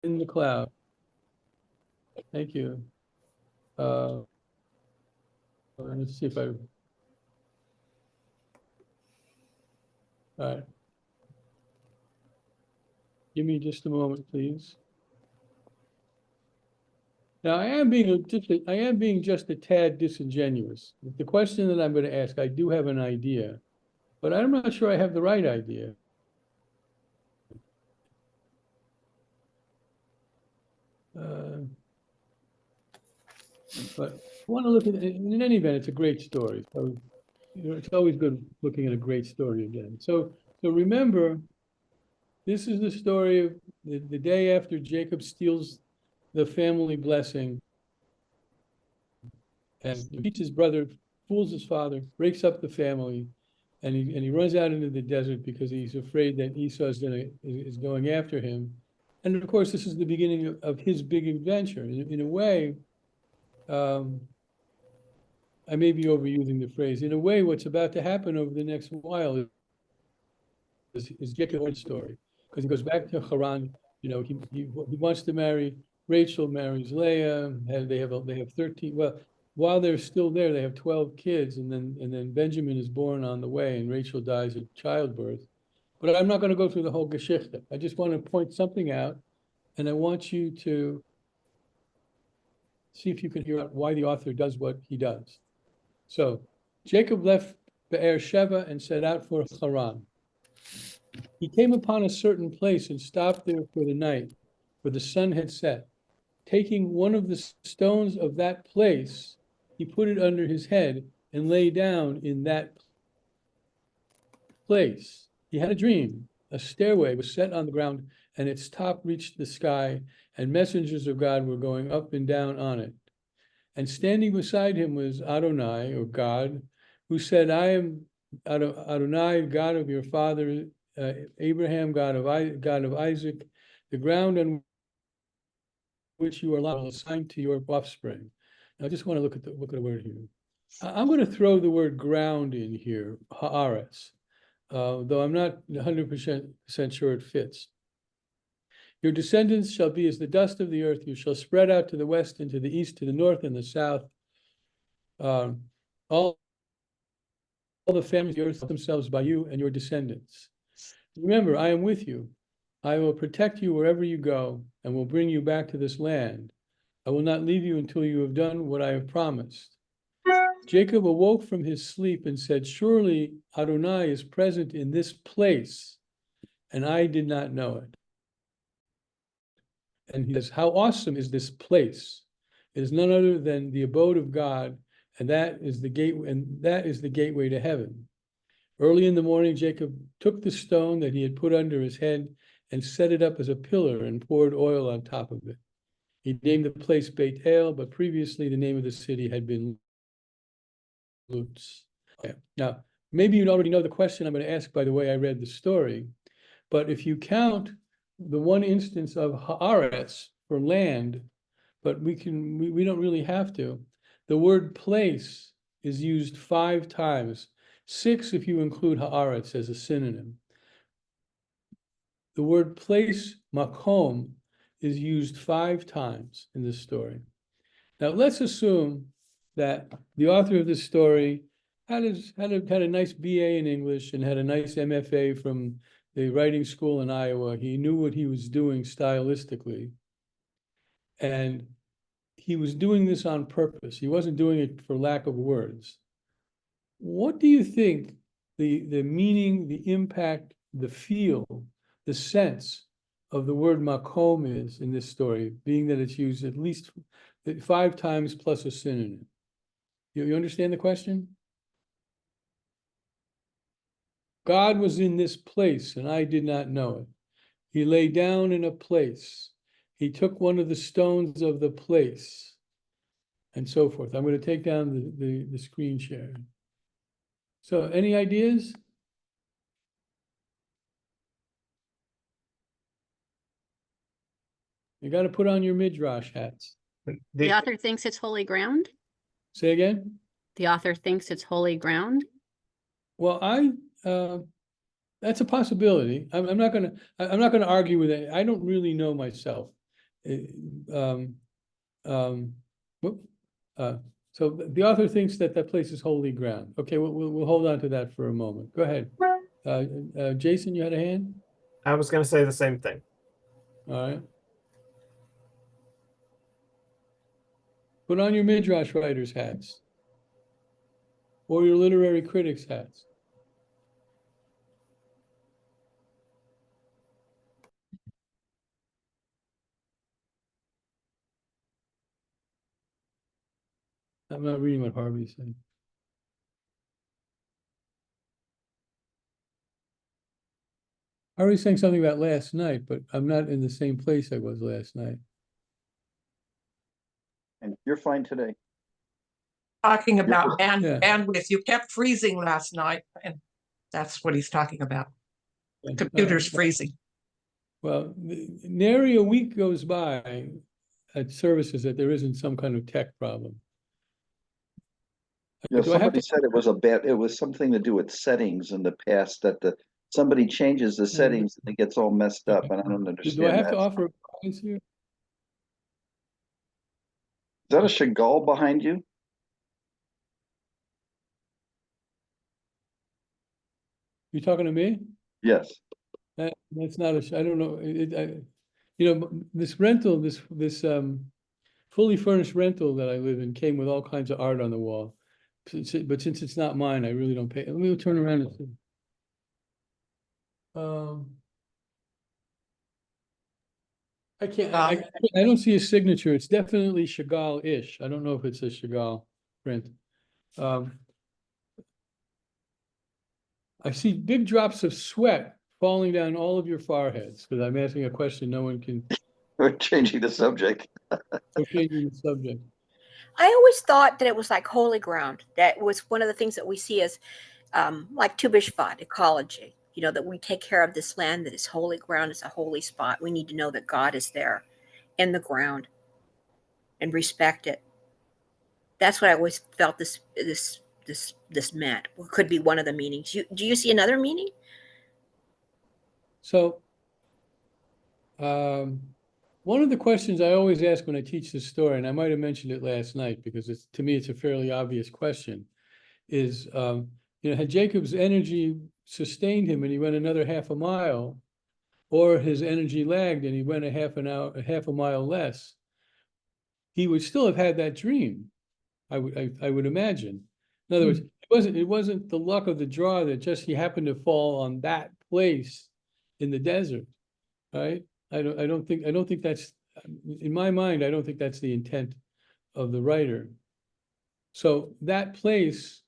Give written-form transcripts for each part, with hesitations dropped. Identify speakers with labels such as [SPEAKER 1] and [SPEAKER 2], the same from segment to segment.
[SPEAKER 1] in the cloud. Thank you. Let's see if all right. Give me just a moment, please. Now, I am being just a tad disingenuous. The question that I'm going to ask, I do have an idea, but I'm not sure I have the right idea. But I want to look at, in any event, it's a great story. So, it's always good looking at a great story again. So remember, this is the story of the day after Jacob steals the family blessing and beats his brother, fools his father, breaks up the family, and he runs out into the desert because he's afraid that Esau is going after him. And of course, this is the beginning of his big adventure. In a way, I may be overusing the phrase. In a way, what's about to happen over the next while is Jacob's story, because he goes back to Haran. You know, he wants to marry Rachel, marries Leah, and they have 13. Well, while they're still there, they have 12 kids, and then Benjamin is born on the way, and Rachel dies at childbirth. But I'm not going to go through the whole Geschichte. I just want to point something out, and I want you to see if you can hear out why the author does what he does. So Jacob left Be'er Sheva and set out for Haran. He came upon a certain place and stopped there for the night, for the sun had set. Taking one of the stones of that place, he put it under his head and lay down in that place. He had a dream. A stairway was set on the ground, and its top reached the sky, and messengers of God were going up and down on it. And standing beside him was Adonai, or God, who said, I am Adonai, God of your father Abraham, God of Isaac. The ground on which you are alive will assign to your offspring. Now, I just want to look at the word here. I'm going to throw the word ground in here, haaretz, though I'm not 100% sure it fits. Your descendants shall be as the dust of the earth. You shall spread out to the west and to the east, to the north and the south. All the families of the earth themselves by you and your descendants. Remember, I am with you. I will protect you wherever you go and will bring you back to this land. I will not leave you until you have done what I have promised. Jacob awoke from his sleep and said, surely Adonai is present in this place, and I did not know it. And he says, how awesome is this place? It is none other than the abode of God, and that is the gateway to heaven. Early in the morning, Jacob took the stone that he had put under his head and set it up as a pillar and poured oil on top of it. He named the place Beit El, but previously the name of the city had been Luz. Okay. Now, maybe you already know the question I'm going to ask by the way I read the story, but if you count the one instance of haaretz for land, but we don't really have to, the word place is used 5 times. 6 if you include haaretz as a synonym. The word place, makom, is used 5 times in this story. Now let's assume that the author of this story had a nice BA in English and had a nice MFA from the writing school in Iowa. He knew what he was doing stylistically. And he was doing this on purpose. He wasn't doing it for lack of words. What do you think the meaning, the impact, the feel, the sense of the word makom is in this story, being that it's used at least 5 times plus a synonym? You understand the question? God was in this place, and I did not know it. He lay down in a place. He took one of the stones of the place, and so forth. I'm going to take down the screen share. So, any ideas? You got to put on your midrash hats.
[SPEAKER 2] The author thinks it's holy ground?
[SPEAKER 1] Say again?
[SPEAKER 2] The author thinks it's holy ground?
[SPEAKER 1] Well, that's a possibility. I'm not going to argue with it. I don't really know myself. whoop, so the author thinks that that place is holy ground. Okay, we'll hold on to that for a moment. Go ahead. Jason, you had a hand?
[SPEAKER 3] I was going to say the same thing.
[SPEAKER 1] All right. Put on your Midrash writers' hats. Or your literary critics' hats. I'm not reading what Harvey's saying. Harvey's saying something about last night, but I'm not in the same place I was last night.
[SPEAKER 4] And you're fine today.
[SPEAKER 5] Talking about
[SPEAKER 1] Yeah.
[SPEAKER 5] bandwidth. You kept freezing last night, and that's what he's talking about. The computer's freezing.
[SPEAKER 1] Well, nary a week goes by at services that there isn't some kind of tech problem.
[SPEAKER 4] Yeah,
[SPEAKER 1] Do I have
[SPEAKER 4] somebody
[SPEAKER 1] to-
[SPEAKER 4] said it was something to do with settings in the past, that somebody changes the settings and it gets all messed up, and I don't understand
[SPEAKER 1] Do I have
[SPEAKER 4] that.
[SPEAKER 1] to offer comments here?
[SPEAKER 4] Is that a Chagall behind you?
[SPEAKER 1] You talking to me?
[SPEAKER 4] Yes.
[SPEAKER 1] That's not I don't know, this rental, this fully furnished rental that I live in came with all kinds of art on the wall. But since it's not mine, I really don't pay. Let me turn around and see. I don't see a signature. It's definitely Chagall-ish. I don't know if it's a Chagall print. I see big drops of sweat falling down all of your foreheads because I'm asking a question no one can.
[SPEAKER 4] We're changing the subject.
[SPEAKER 1] We're changing the subject.
[SPEAKER 6] I always thought that it was like holy ground. That was one of the things that we see as like Tu B'Shvat, ecology. You know, that we take care of this land, that is holy ground, it's a holy spot. We need to know that God is there in the ground and respect it. That's what I always felt this meant. What could be one of the meanings. Do you see another meaning?
[SPEAKER 1] So, one of the questions I always ask when I teach this story, and I might have mentioned it last night because to me it's a fairly obvious question, is had Jacob's energy sustained him and he went another half a mile, or his energy lagged and he went a half a mile less, he would still have had that dream. I would imagine. In other words, it wasn't the luck of the draw that just he happened to fall on that place in the desert, right? I don't think that's, in my mind, I don't think that's the intent of the writer. So that place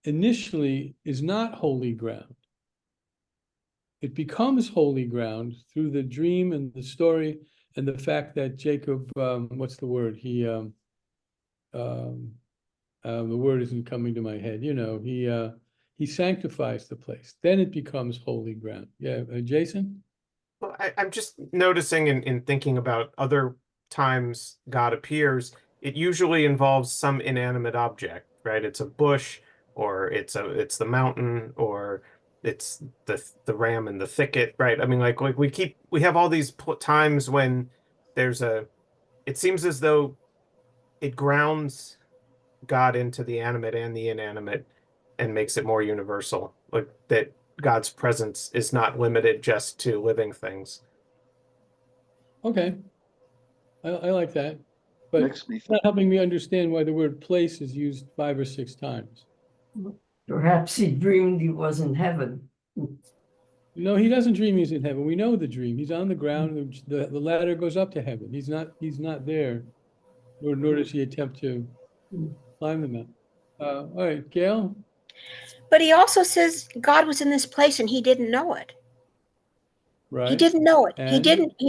[SPEAKER 1] initially is not holy ground. It becomes holy ground through the dream and the story and the fact that Jacob, what's the word? The word isn't coming to my head. He sanctifies the place. Then it becomes holy ground. Yeah, Jason?
[SPEAKER 3] Well, I'm just noticing in thinking about other times God appears, it usually involves some inanimate object, right? It's a bush, or it's the mountain, or it's the ram in the thicket, right? I mean, like we have all these times when it seems as though it grounds God into the animate and the inanimate and makes it more universal, like that God's presence is not limited just to living things.
[SPEAKER 1] Okay. I like that. But
[SPEAKER 4] Makes me
[SPEAKER 1] it's not helping me understand why the word place is used 5 or 6 times.
[SPEAKER 7] Perhaps he dreamed he was in heaven.
[SPEAKER 1] No, he doesn't dream he's in heaven. We know the dream. He's on the ground. The ladder goes up to heaven. He's not there, nor does he attempt to climb the mountain. All right, Gail?
[SPEAKER 6] But he also says God was in this place and he didn't know it.
[SPEAKER 1] Right.
[SPEAKER 6] He didn't know it.
[SPEAKER 1] And?
[SPEAKER 6] He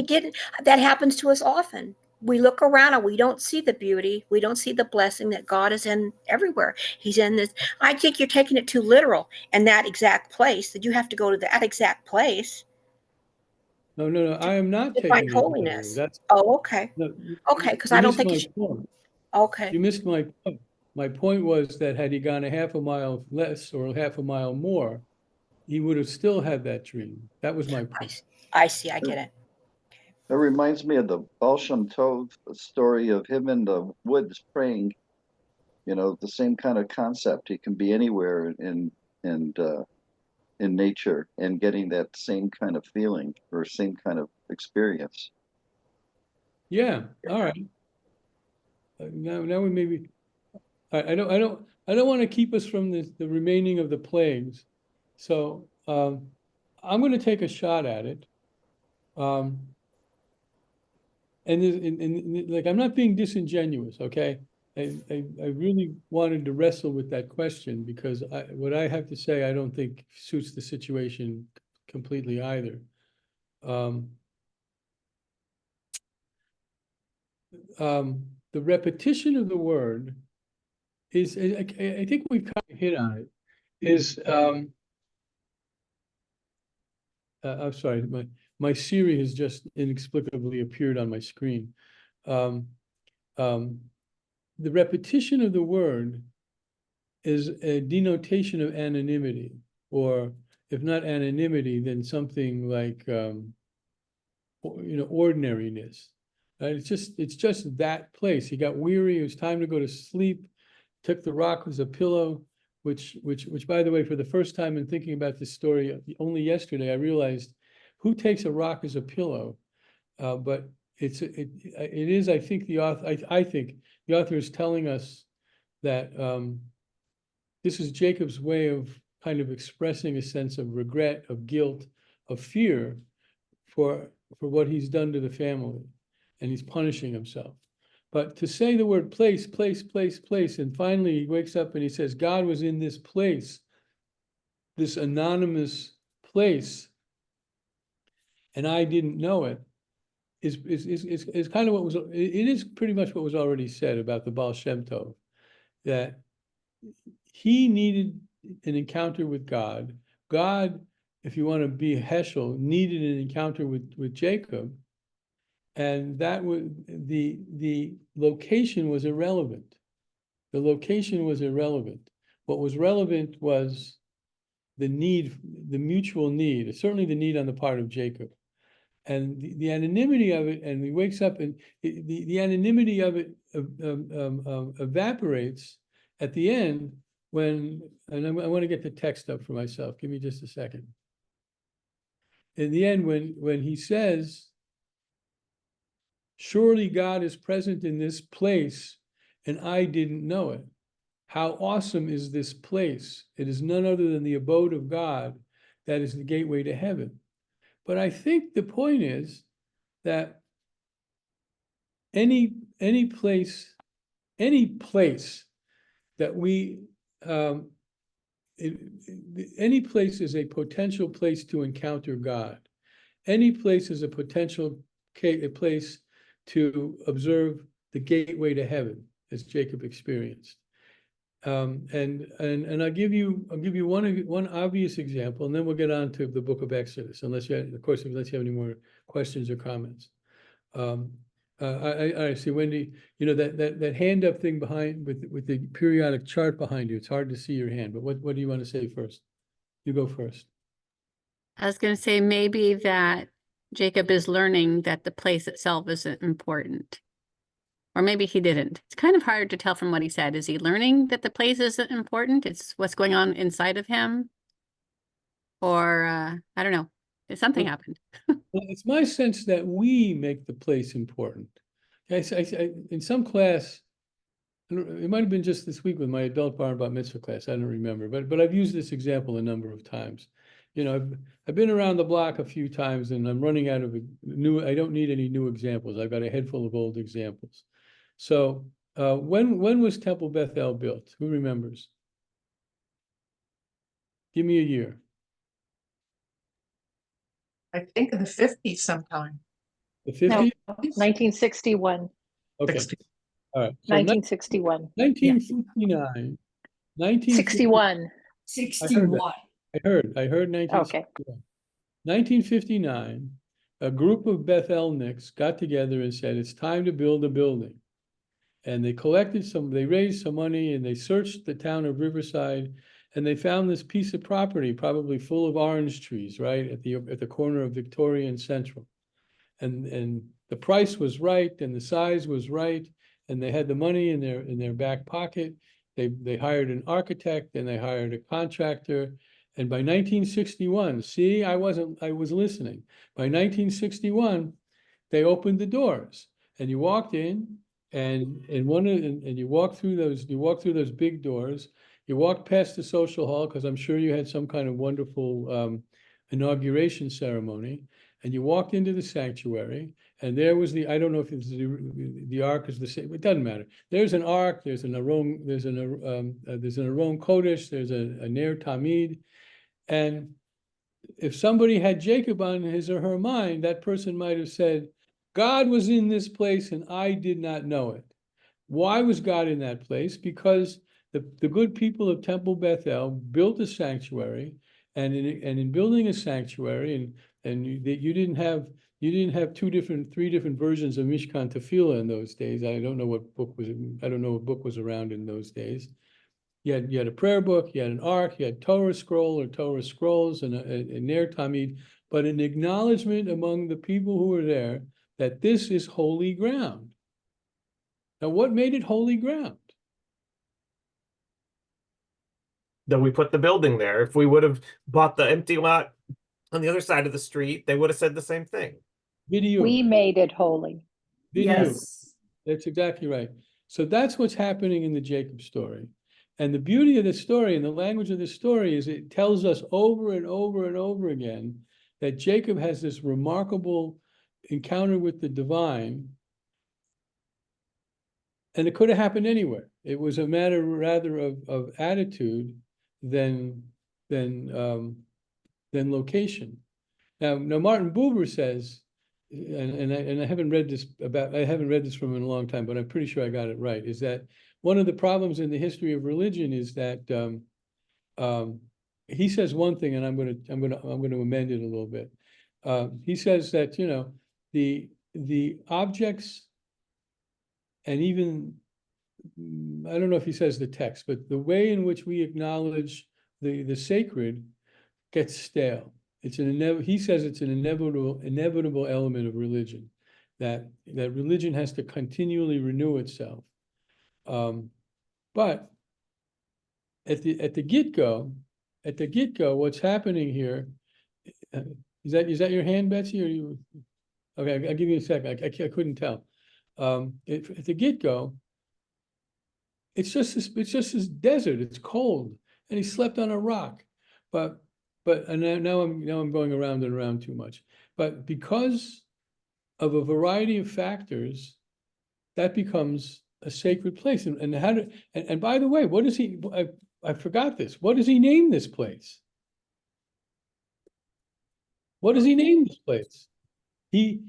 [SPEAKER 6] didn't. That happens to us often. We look around and we don't see the beauty. We don't see the blessing that God is in everywhere. He's in this. I think you're taking it too literal in that exact place, that you have to go to that exact place
[SPEAKER 1] No. I am not
[SPEAKER 6] to
[SPEAKER 1] taking
[SPEAKER 6] find
[SPEAKER 1] it
[SPEAKER 6] holiness.
[SPEAKER 1] literally.
[SPEAKER 6] Oh, okay.
[SPEAKER 1] No,
[SPEAKER 6] Okay, because I don't think you
[SPEAKER 1] missed
[SPEAKER 6] should.
[SPEAKER 1] my point.
[SPEAKER 6] Okay.
[SPEAKER 1] You missed my point. My point was that had he gone a half a mile less or a half a mile more, he would have still had that dream. That was my point.
[SPEAKER 6] I see. I get it.
[SPEAKER 4] It reminds me of the Baal Shem Tov story of him in the woods praying. You know, the same kind of concept. He can be anywhere in nature and getting that same kind of feeling or same kind of experience.
[SPEAKER 1] Yeah, all right. Now we maybe, I don't want to keep us from the remaining of the plagues. So I'm going to take a shot at it. And like, I'm not being disingenuous, okay? I really wanted to wrestle with that question because what I have to say, I don't think suits the situation completely either. The repetition of the word is, I think we've kind of hit on it, is, I'm sorry, my Siri has just inexplicably appeared on my screen. The repetition of the word is a denotation of anonymity, or if not anonymity, then something like, ordinariness. Right? It's just that place. He got weary. It was time to go to sleep. Took the rock as a pillow, which, by the way, for the first time in thinking about this story, only yesterday I realized who takes a rock as a pillow. But it is, I think the author, I think the author is telling us that this is Jacob's way of kind of expressing a sense of regret, of guilt, of fear for what he's done to the family, and he's punishing himself. But to say the word place, and finally he wakes up and he says, God was in this place, this anonymous place, and I didn't know it, is kind of what was, it is pretty much what was already said about the Baal Shem Tov, that he needed an encounter with God. God, if you want to be Heschel, needed an encounter with Jacob. And that was the location was irrelevant. The location was irrelevant. What was relevant was the need, the mutual need, certainly the need on the part of Jacob. And the anonymity of it, and he wakes up and the anonymity of it evaporates at the end when, and I want to get the text up for myself. Give me just a second. In the end, when he says, surely God is present in this place, and I didn't know it. How awesome is this place? It is none other than the abode of God that is the gateway to heaven. But I think the point is that any place that we, any place is a potential place to encounter God. Any place is a potential place to observe the gateway to heaven, as Jacob experienced. And I'll give you one obvious example, and then we'll get on to the book of Exodus, unless you have any more questions or comments. I see, Wendy, that hand up thing behind with the periodic chart behind you. It's hard to see your hand, but what do you want to say first? You go first.
[SPEAKER 2] I was going to say maybe that Jacob is learning that the place itself isn't important. Or maybe he didn't. It's kind of hard to tell from what he said. Is he learning that the place isn't important? It's what's going on inside of him? Or, I don't know. Something happened.
[SPEAKER 1] Well, it's my sense that we make the place important. In some class, it might have been just this week with my adult bar and bat mitzvah class, I don't remember, but I've used this example a number of times. I've been around the block a few times and I'm running out of I don't need any new examples. I've got a head full of old examples. So when was Temple Bethel built? Who remembers? Give me a year.
[SPEAKER 5] I think in the 50s sometime.
[SPEAKER 1] The 50s?
[SPEAKER 8] 1961.
[SPEAKER 1] Okay.
[SPEAKER 5] 60.
[SPEAKER 1] All right. So
[SPEAKER 8] 1961.
[SPEAKER 1] 1959.
[SPEAKER 8] 61.
[SPEAKER 7] 61.
[SPEAKER 1] I heard 1961.
[SPEAKER 8] Okay.
[SPEAKER 1] 1959, a group of Bethelniks got together and said, it's time to build a building. And they raised some money and they searched the town of Riverside and they found this piece of property, probably full of orange trees, right? At the corner of Victoria and Central. and the price was right and the size was right, and they had the money in their back pocket. They hired an architect and they hired a contractor. And by 1961, see, I was listening. By 1961, they opened the doors and you walked in and you walked through those big doors. You walked past the social hall because I'm sure you had some kind of wonderful inauguration ceremony, and you walked into the sanctuary, and there was I don't know if it's the ark is the same, it doesn't matter. There's an ark, there's an Aron Kodesh, there's a Ner Tamid, and if somebody had Jacob on his or her mind, that person might have said, God was in this place and I did not know it. Why was God in that place? Because the good people of Temple Bethel built a sanctuary, and in building a sanctuary, and you didn't have three different versions of Mishkan Tefillah in those days. I don't know what book was around in those days. You had a prayer book, you had an ark, you had Torah scroll or Torah scrolls, and a Ner Tamid, but an acknowledgement among the people who were there that this is holy ground. Now, what made it holy ground?
[SPEAKER 3] That we put the building there. If we would have bought the empty lot on the other side of the street, they would have said the same thing.
[SPEAKER 1] Video.
[SPEAKER 8] We made it holy.
[SPEAKER 1] Video.
[SPEAKER 7] Yes.
[SPEAKER 1] That's exactly right. So that's what's happening in the Jacob story. And the beauty of the story and the language of the story is it tells us over and over and over again that Jacob has this remarkable encounter with the divine. And it could have happened anywhere. It was a matter rather of attitude than location. Now Martin Buber says, and I haven't read this from him in a long time, but I'm pretty sure I got it right, is that one of the problems in the history of religion is that he says one thing, and I'm going to amend it a little bit. He says that the objects, and even I don't know if he says the text, but the way in which we acknowledge the sacred gets stale. He says it's an inevitable element of religion, that religion has to continually renew itself. But at the get-go, what's happening here, is that your hand, Betsy, or you? Okay, I'll give you a second. I couldn't tell. At the get-go, it's just this desert. It's cold, and he slept on a rock. But now I'm going around and around too much. But because of a variety of factors, that becomes a sacred place. And by the way, what does he? I forgot this. What does he name this place? What does he name this place? The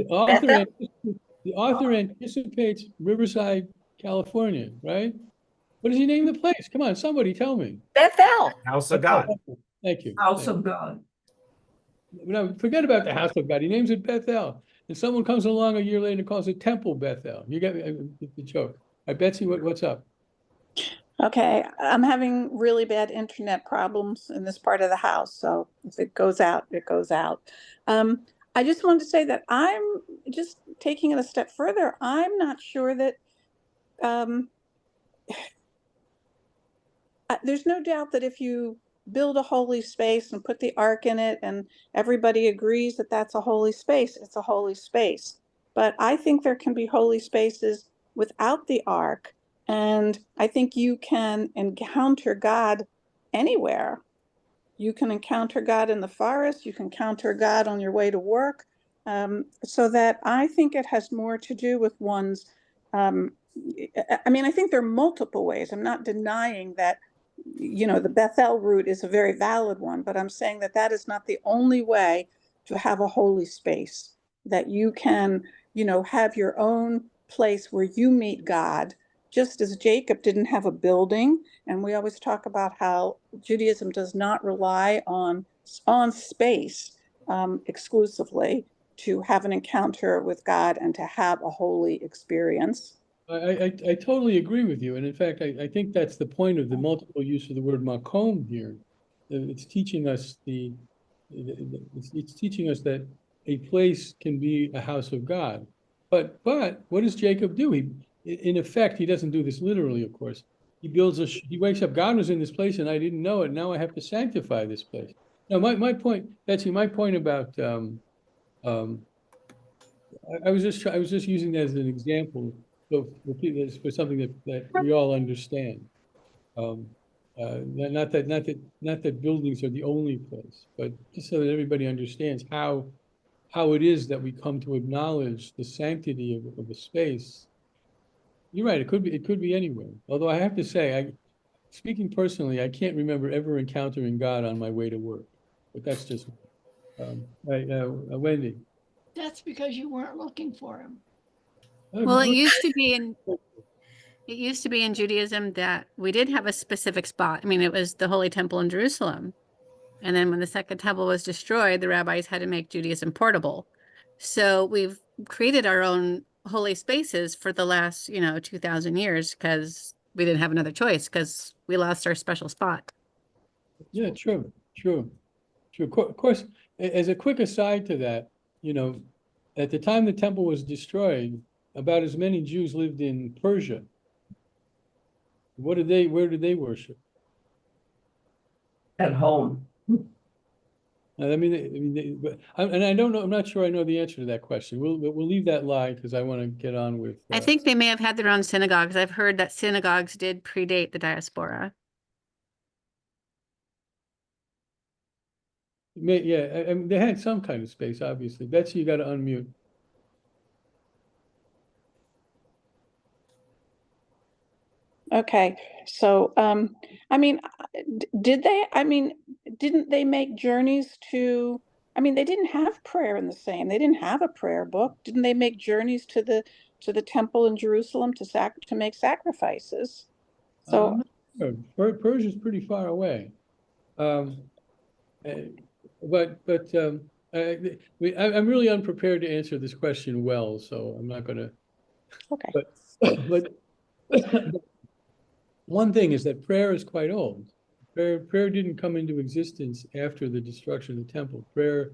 [SPEAKER 1] author anticipates Riverside, California, right? What does he name the place? Come on, somebody tell me.
[SPEAKER 6] Bethel.
[SPEAKER 3] House of God.
[SPEAKER 1] Thank you.
[SPEAKER 7] House of God.
[SPEAKER 1] No, forget about the house of God. He names it Bethel. And someone comes along a year later and calls it Temple Bethel. You get the joke. All right, Betsy, what's up?
[SPEAKER 9] Okay, I'm having really bad internet problems in this part of the house. So if it goes out, it goes out. I just wanted to say that I'm just taking it a step further. I'm not sure that there's no doubt that if you build a holy space and put the ark in it and everybody agrees that that's a holy space, it's a holy space. But I think there can be holy spaces without the ark. And I think you can encounter God anywhere. You can encounter God in the forest. You can encounter God on your way to work. So that I think it has more to do with one's, I think there are multiple ways. I'm not denying that, the Bethel route is a very valid one, but I'm saying that that is not the only way to have a holy space, that you can, have your own place where you meet God, just as Jacob didn't have a building. And we always talk about how Judaism does not rely on space exclusively to have an encounter with God and to have a holy experience.
[SPEAKER 1] I totally agree with you. And in fact, I think that's the point of the multiple use of the word makom here. It's teaching us it's teaching us that a place can be a house of God. But what does Jacob do? In effect, he doesn't do this literally, of course. He wakes up, God was in this place and I didn't know it. Now I have to sanctify this place. Now, my point, Betsy, my point about, I was just using that as an example for something that we all understand. Not that buildings are the only place, but just so that everybody understands how it is that we come to acknowledge the sanctity of a space. You're right, it could be anywhere. Although I have to say, speaking personally, I can't remember ever encountering God on my way to work. But that's just Wendy.
[SPEAKER 10] That's because you weren't looking for him.
[SPEAKER 2] Well, it used to be in Judaism that we did have a specific spot. I mean, it was the Holy Temple in Jerusalem. And then when the Second Temple was destroyed, the rabbis had to make Judaism portable. So we've created our own holy spaces for the last, 2,000 years because we didn't have another choice because we lost our special spot.
[SPEAKER 1] Yeah, true. Of course, as a quick aside to that, at the time the temple was destroyed, about as many Jews lived in Persia. Where did they worship?
[SPEAKER 7] At home.
[SPEAKER 1] I mean, and I don't know. I'm not sure I know the answer to that question. We'll leave that lie because I want to get on with.
[SPEAKER 2] I think they may have had their own synagogues. I've heard that synagogues did predate the diaspora.
[SPEAKER 1] Yeah, I mean, they had some kind of space, obviously. Betsy, you got to unmute.
[SPEAKER 9] Okay, so I mean, didn't they make journeys to? I mean, they didn't have prayer in the same. They didn't have a prayer book. Didn't they make journeys to the temple in Jerusalem to make sacrifices? So
[SPEAKER 1] Persia's pretty far away. I'm really unprepared to answer this question well, so I'm not going to.
[SPEAKER 9] Okay.
[SPEAKER 1] But one thing is that prayer is quite old. Prayer didn't come into existence after the destruction of the temple. Prayer,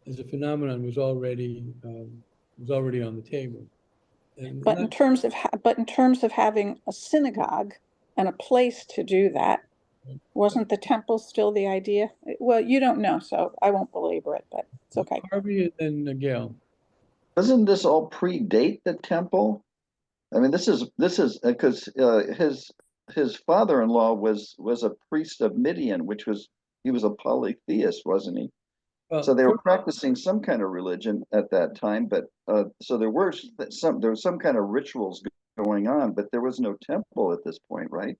[SPEAKER 1] as a phenomenon, was already on the table.
[SPEAKER 9] But in terms of having a synagogue and a place to do that, wasn't the temple still the idea? Well, you don't know, so I won't belabor it, but it's okay.
[SPEAKER 1] Harvey and Gail.
[SPEAKER 4] Doesn't this all predate the temple? I mean, this is because his father-in-law was a priest of Midian, he was a polytheist, wasn't he? So they were practicing some kind of religion at that time, but so there was some kind of rituals going on, but there was no temple at this point, right?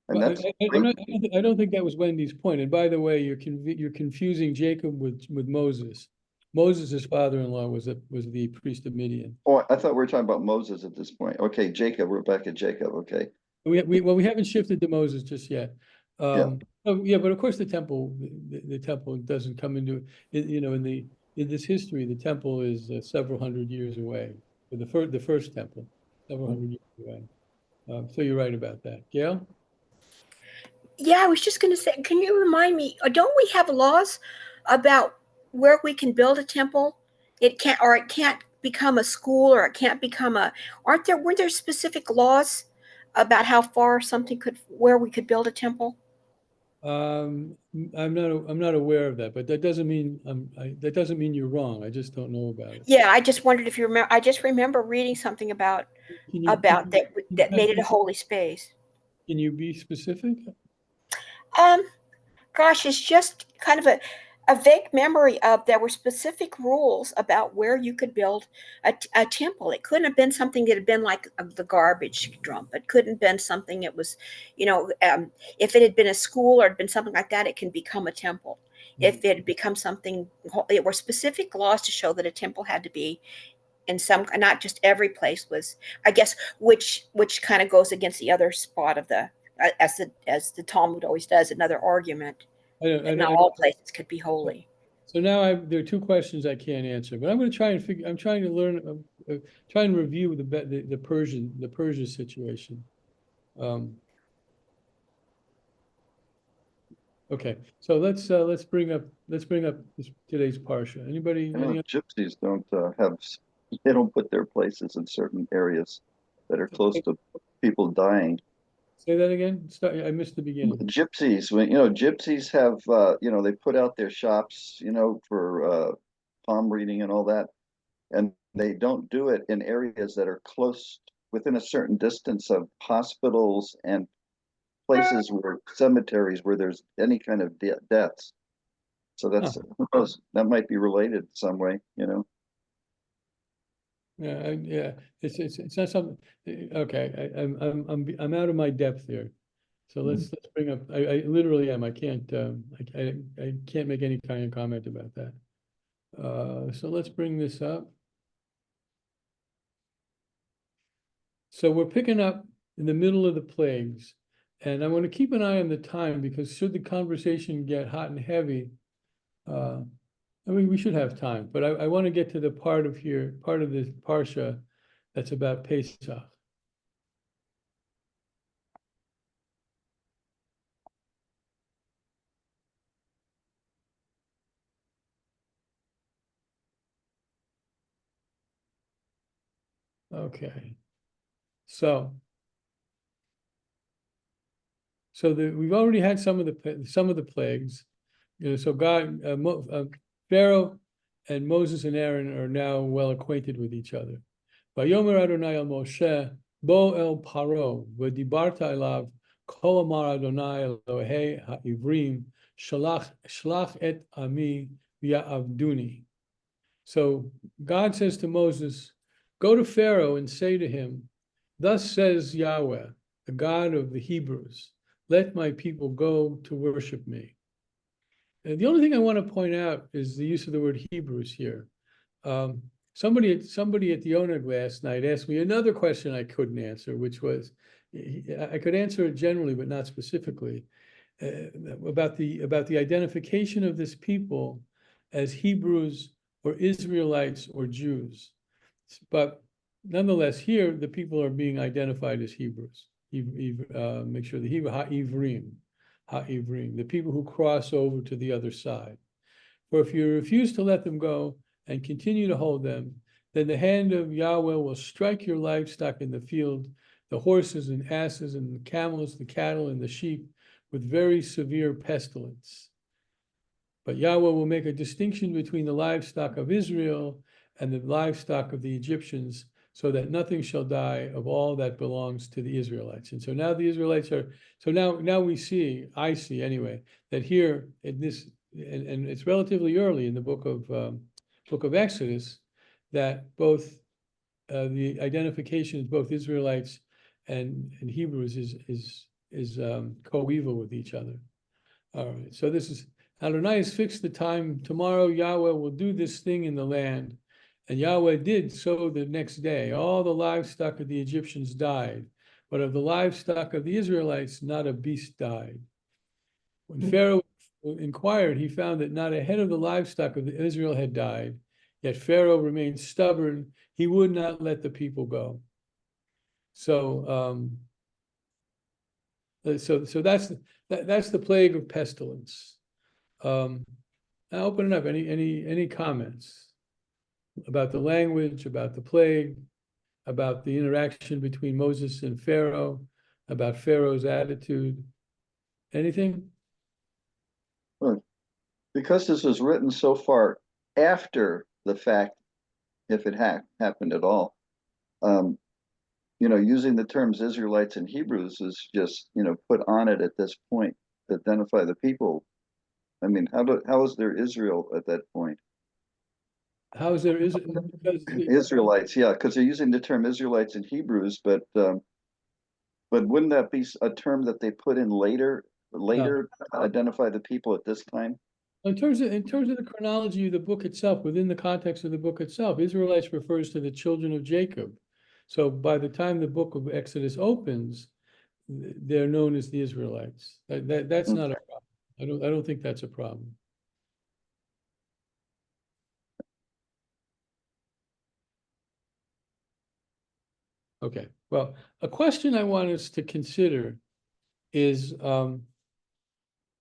[SPEAKER 4] And
[SPEAKER 1] Well,
[SPEAKER 4] that's
[SPEAKER 1] I don't think that was Wendy's point. And by the way, you're confusing Jacob with Moses. Moses' father-in-law was the priest of Midian.
[SPEAKER 4] Oh, I thought we were talking about Moses at this point. Okay, Jacob, we're back at Jacob. Okay.
[SPEAKER 1] We haven't shifted to Moses just yet.
[SPEAKER 4] Yeah.
[SPEAKER 1] Yeah, but of course the temple doesn't come into in this history. The temple is several hundred years away. The first temple, several hundred years away. So you're right about that, Gail.
[SPEAKER 6] Yeah, I was just going to say, can you remind me, don't we have laws about where we can build a temple? It can't become a school, or it can't become weren't there specific laws about how far where we could build a temple?
[SPEAKER 1] I'm not aware of that, but that doesn't mean you're wrong. I just don't know about it.
[SPEAKER 6] Yeah, I just wondered if you remember. I just remember reading something about that made it a holy space.
[SPEAKER 1] Can you be specific?
[SPEAKER 6] Gosh, it's just kind of a vague memory of there were specific rules about where you could build a temple. It couldn't have been something that had been like the garbage dump. It couldn't have been something it was, if it had been a school or had been something like that, it can become a temple. If it had become something, there were specific laws to show that a temple had to be in some, not just every place was, I guess, which kind of goes against the other spot of the, as the Talmud always does, another argument that not all places could be holy.
[SPEAKER 1] So now there are two questions I can't answer, but I'm going to try and I'm trying to learn, try and review the Persia situation. Okay, so let's bring up today's parsha. Anybody?
[SPEAKER 4] You know,
[SPEAKER 1] Any?
[SPEAKER 4] gypsies don't they don't put their places in certain areas that are close to people dying.
[SPEAKER 1] Say that again. I missed the beginning.
[SPEAKER 4] Gypsies, when gypsies have they put out their shops, for palm reading and all that, and they don't do it in areas that are close within a certain distance of hospitals and places where cemeteries where there's any kind of deaths. So that's who knows, that might be related some way,
[SPEAKER 1] Yeah, it's not something. Okay, I'm out of my depth here. So let's bring up. I literally am. I can't make any kind of comment about that. So let's bring this up. So we're picking up in the middle of the plagues, and I want to keep an eye on the time because should the conversation get hot and heavy, I mean, we should have time, but I want to get to the part of this parsha that's about Pesach. Okay, so we've already had some of the plagues, so God, Pharaoh and Moses and Aaron are now well acquainted with each other. Vayomer Adonai el Moshe, bo el Paro, v'dibarta elav, kol amar Adonai Elohei ha'ivrim, shalach et ami v'ya'avduni. So God says to Moses, go to Pharaoh and say to him, thus says Yahweh, the God of the Hebrews, let my people go to worship me. And the only thing I want to point out is the use of the word Hebrews here. Somebody at the Oneg last night asked me another question I couldn't answer, which was, I could answer it generally, but not specifically, about the identification of this people as Hebrews or Israelites or Jews. But nonetheless, here the people are being identified as Hebrews. Make sure the Hebrew ha'ivrim, the people who cross over to the other side. For if you refuse to let them go and continue to hold them, then the hand of Yahweh will strike your livestock in the field, the horses and asses and the camels, the cattle and the sheep, with very severe pestilence. But Yahweh will make a distinction between the livestock of Israel and the livestock of the Egyptians, so that nothing shall die of all that belongs to the Israelites. And so now the Israelites now I see anyway, that here in this, and it's relatively early in the book of Exodus, that both the identification of both Israelites and Hebrews is coeval with each other. All right, so this is Adonai has fixed the time. Tomorrow Yahweh will do this thing in the land. And Yahweh did so the next day. All the livestock of the Egyptians died, but of the livestock of the Israelites, not a beast died. When Pharaoh inquired, he found that not a head of the livestock of Israel had died. Yet Pharaoh remained stubborn. He would not let the people go. So, that's the plague of pestilence. I'll open it up. Any comments about the language, about the plague, about the interaction between Moses and Pharaoh, about Pharaoh's attitude? Anything?
[SPEAKER 4] Well, because this was written so far after the fact, if it happened at all, using the terms Israelites and Hebrews is just, put on it at this point to identify the people. I mean, how is there Israel at that point?
[SPEAKER 1] How is there
[SPEAKER 4] Israelites? Yeah, because they're using the term Israelites and Hebrews, but wouldn't that be a term that they put in later to identify the people at this time?
[SPEAKER 1] In terms of the chronology of the book itself, within the context of the book itself, Israelites refers to the children of Jacob. So by the time the book of Exodus opens, they're known as the Israelites. That's not a problem. I don't think that's a problem. Okay. Well, a question I want us to consider is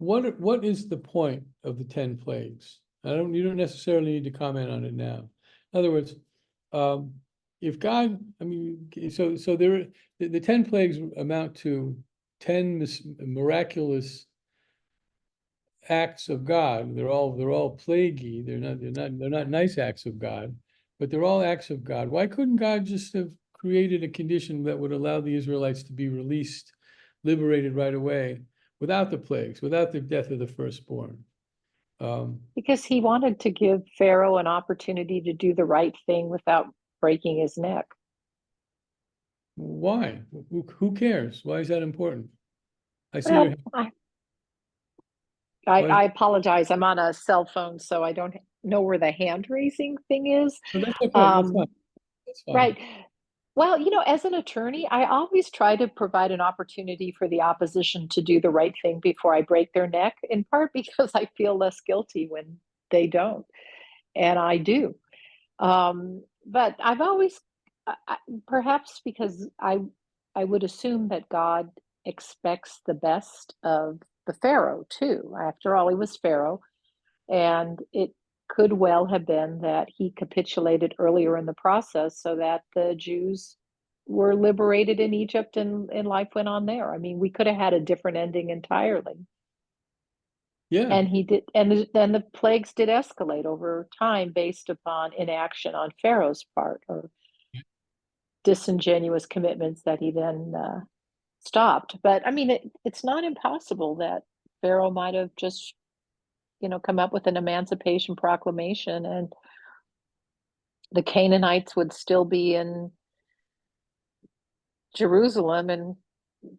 [SPEAKER 1] what is the point of the 10 plagues? You don't necessarily need to comment on it now. In other words, if God, I mean, so the 10 plagues amount to 10 miraculous acts of God. They're all plaguey. They're not nice acts of God, but they're all acts of God. Why couldn't God just have created a condition that would allow the Israelites to be released, liberated right away, without the plagues, without the death of the firstborn?
[SPEAKER 8] Because he wanted to give Pharaoh an opportunity to do the right thing without breaking his neck.
[SPEAKER 1] Why? Who cares? Why is that important? I see
[SPEAKER 8] Well,
[SPEAKER 1] your
[SPEAKER 8] I apologize. I'm on a cell phone, so I don't know where the hand raising thing is.
[SPEAKER 1] No, that's okay. That's fine. That's fine.
[SPEAKER 8] Right. Well, as an attorney, I always try to provide an opportunity for the opposition to do the right thing before I break their neck, in part because I feel less guilty when they don't, and I do. But I've always, perhaps because I would assume that God expects the best of the Pharaoh too. After all, he was Pharaoh, and it could well have been that he capitulated earlier in the process so that the Jews were liberated in Egypt and life went on there. I mean, we could have had a different ending entirely.
[SPEAKER 1] Yeah.
[SPEAKER 8] And he did, and then the plagues did escalate over time based upon inaction on Pharaoh's part or disingenuous commitments that he then stopped. But I mean, it's not impossible that Pharaoh might have just come up with an emancipation proclamation and the Canaanites would still be in Jerusalem, and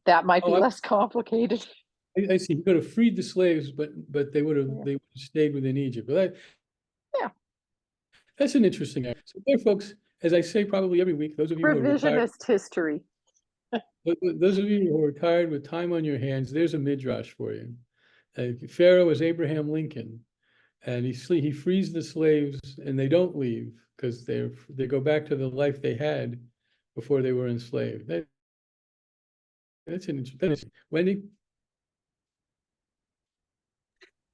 [SPEAKER 8] that might be less complicated.
[SPEAKER 1] I see. He could have freed the slaves, but they would have stayed within Egypt. But that's an interesting answer. So there, folks, as I say probably every week, those of you who are retired,
[SPEAKER 8] Revisionist history.
[SPEAKER 1] those of you who are retired with time on your hands, there's a midrash for you. Pharaoh is Abraham Lincoln, and he frees the slaves, and they don't leave because they go back to the life they had before they were enslaved. That's an interesting. Wendy?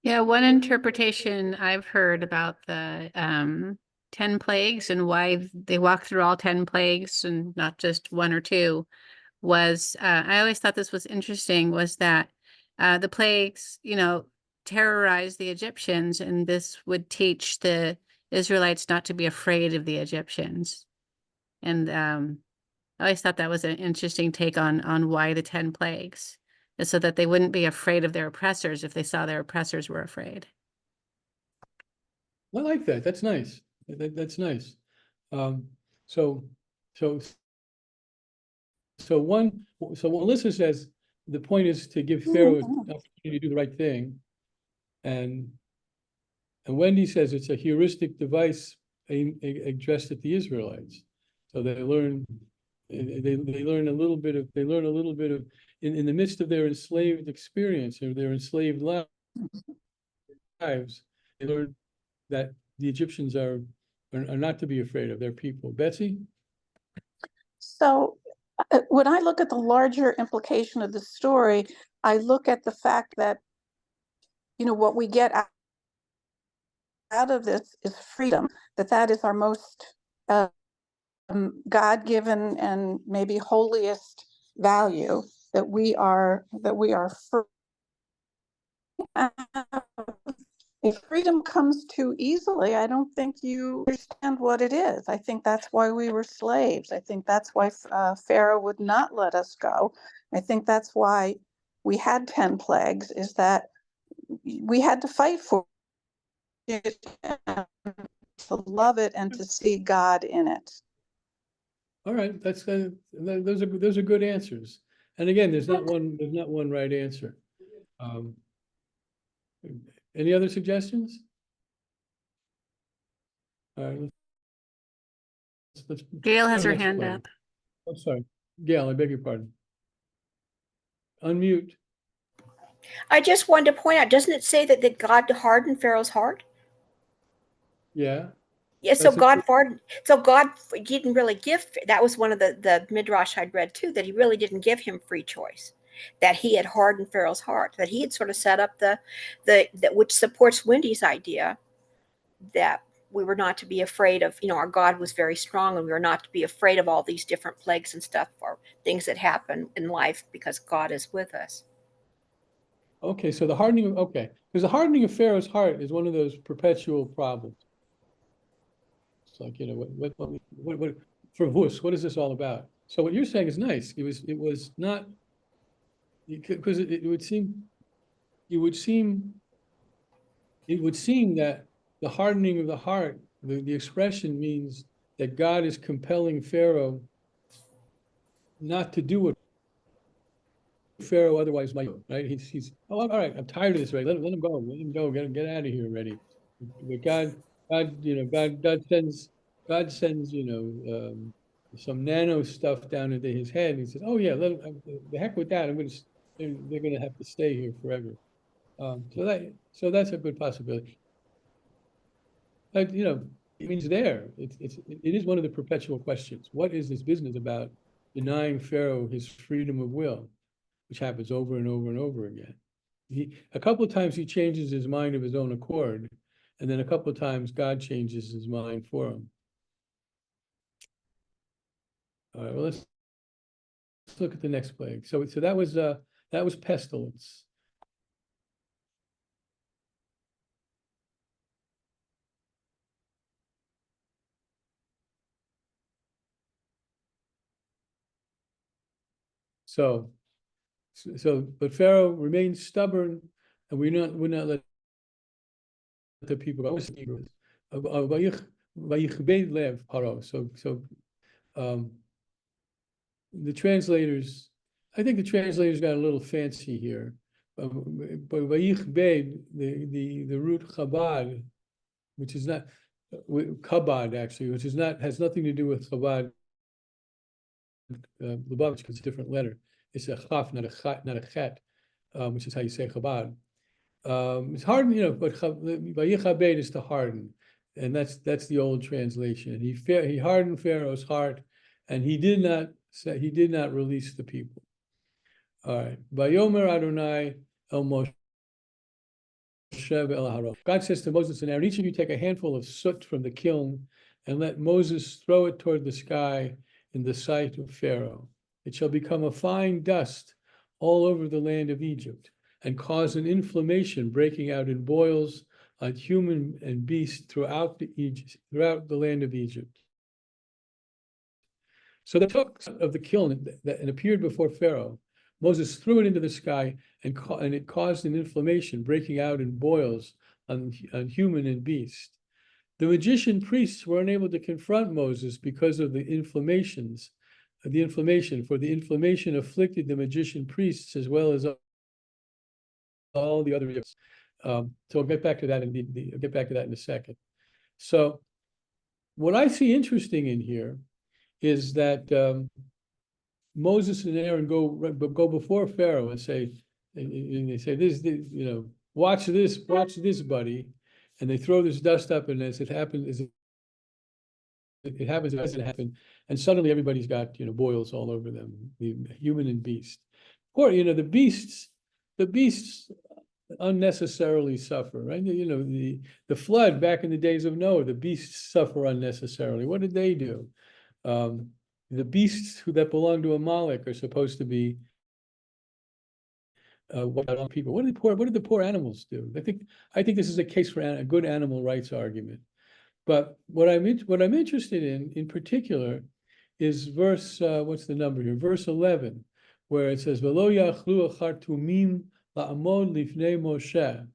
[SPEAKER 2] Yeah, one interpretation I've heard about the 10 plagues and why they walk through all 10 plagues and not just one or two was, I always thought this was interesting, was that the plagues, terrorized the Egyptians, and this would teach the Israelites not to be afraid of the Egyptians. And I always thought that was an interesting take on why the 10 plagues. So that they wouldn't be afraid of their oppressors if they saw their oppressors were afraid.
[SPEAKER 1] I like that. That's nice. That's nice. So when Melissa says the point is to give Pharaoh an opportunity to do the right thing, and Wendy says it's a heuristic device addressed at the Israelites. So they learn a little bit of in the midst of their enslaved experience or their enslaved lives, they learn that the Egyptians are not to be afraid of their people. Betsy?
[SPEAKER 9] So when I look at the larger implication of the story, I look at the fact that, what we get out of this is freedom, that is our most God-given and maybe holiest value, that we are free. If freedom comes too easily, I don't think you understand what it is. I think that's why we were slaves. I think that's why Pharaoh would not let us go. I think that's why we had 10 plagues, is that we had to fight for it, to love it and to see God in it.
[SPEAKER 1] All right, those are good answers. And again, there's not one right answer. Any other suggestions? All right, let's
[SPEAKER 2] Gail has her hand up.
[SPEAKER 1] I'm sorry, Gail, I beg your pardon. Unmute.
[SPEAKER 6] I just wanted to point out, doesn't it say that God hardened Pharaoh's heart?
[SPEAKER 1] Yeah.
[SPEAKER 6] Yeah, so God didn't really give, that was one of the midrash I'd read too, that he really didn't give him free choice. that he had hardened Pharaoh's heart, that he had sort of set up the that which supports Wendy's idea that we were not to be afraid of, our God was very strong, and we were not to be afraid of all these different plagues and stuff or things that happen in life because God is with us.
[SPEAKER 1] Okay, so because the hardening of Pharaoh's heart is one of those perpetual problems. It's like, what for Vus, what is this all about? So what you're saying is nice. It was not, because it would seem that the hardening of the heart, the expression means that God is compelling Pharaoh not to do what Pharaoh otherwise might do, right? He's all right, I'm tired of this, right? Let him go, get out of here already. But God sends some nano stuff down into his head, and he says, oh yeah, the heck with that. They're gonna have to stay here forever. So that's a good possibility. But it means it is one of the perpetual questions. What is this business about denying Pharaoh his freedom of will, which happens over and over and over again? A couple of times he changes his mind of his own accord, and then a couple of times God changes his mind for him. All right, well, let's look at the next plague. So that was pestilence. But Pharaoh remained stubborn, and would not let the people go. The translators, I think the translators got a little fancy here. But Vayichbed, the root Chabad, which is not Chabad actually, which has nothing to do with Chabad Lubavitch, because it's a different letter. It's a chaf, not a chet, which is how you say Chabad. It's hardened, but Vayichabed is to harden, and that's the old translation. He hardened Pharaoh's heart, and he did not release the people. All right. Vayomer Adonai el Moshe el Aharon. God says to Moses and Aaron, each of you take a handful of soot from the kiln and let Moses throw it toward the sky in the sight of Pharaoh. It shall become a fine dust all over the land of Egypt and cause an inflammation breaking out in boils on human and beast throughout the land of Egypt. So they took of the kiln and appeared before Pharaoh. Moses threw it into the sky, and it caused an inflammation breaking out in boils on human and beast. The magician priests were unable to confront Moses because of the inflammation, for the inflammation afflicted the magician priests as well as all the other Egyptians. So I'll get back to that in a second. So what I see interesting in here is that Moses and Aaron go before Pharaoh and say, they say this, watch this, buddy, and they throw this dust up, and as it happens, and suddenly everybody's got boils all over them, the human and beast. Or the beasts unnecessarily suffer, right? The flood back in the days of Noah, the beasts suffer unnecessarily. What did they do? The beasts that belong to Amalek are supposed to be people. What did the poor animals do? I think this is a case for a good animal rights argument. But what I'm interested in particular is verse what's the number here? Verse 11, where it says V'lo yachlu achartumim la'amod lifnei Moshe,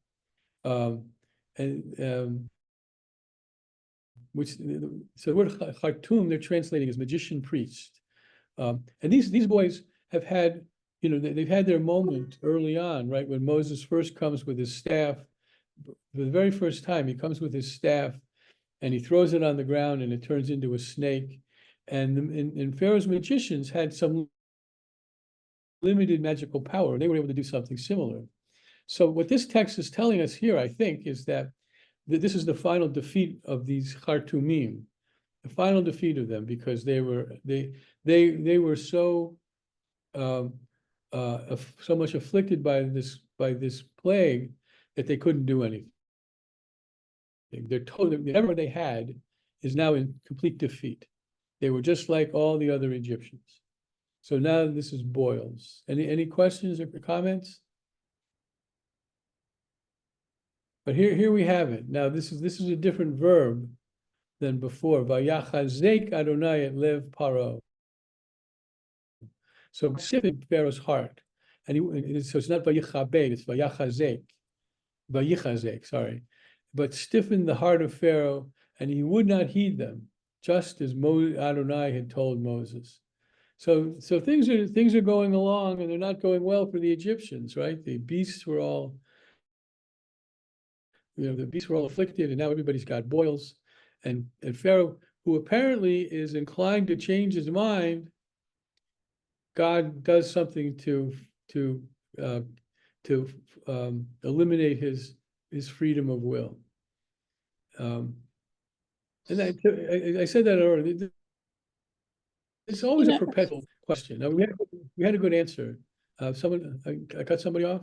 [SPEAKER 1] so the word Khartoum they're translating as magician priest, and these boys have had they've had their moment early on, right, when Moses first comes with his staff. For the very first time he comes with his staff and he throws it on the ground and it turns into a snake, and Pharaoh's magicians had some limited magical power. They were able to do something similar. So what this text is telling us here, I think, is that this is the final defeat of these Khartoumim, the final defeat of them, because they were so so much afflicted by this plague that they couldn't do anything. They're told whatever they had is now in complete defeat. They were just like all the other Egyptians. So now this is boils. Any questions or comments? But here we have it. Now this is a different verb than before. Vayachazek Adonai et lev paro. So stiffen Pharaoh's heart, and so it's not vayichabed, it's vayachazek, sorry, but stiffen the heart of Pharaoh, and he would not heed them, just as Adonai had told Moses. So things are going along, and they're not going well for the Egyptians, right? The beasts were all, the beasts were all afflicted, and now everybody's got boils, and Pharaoh, who apparently is inclined to change his mind, God does something to eliminate his freedom of will. And I said that already. It's always a perpetual question. Now, we had a good answer. Someone, I cut somebody off.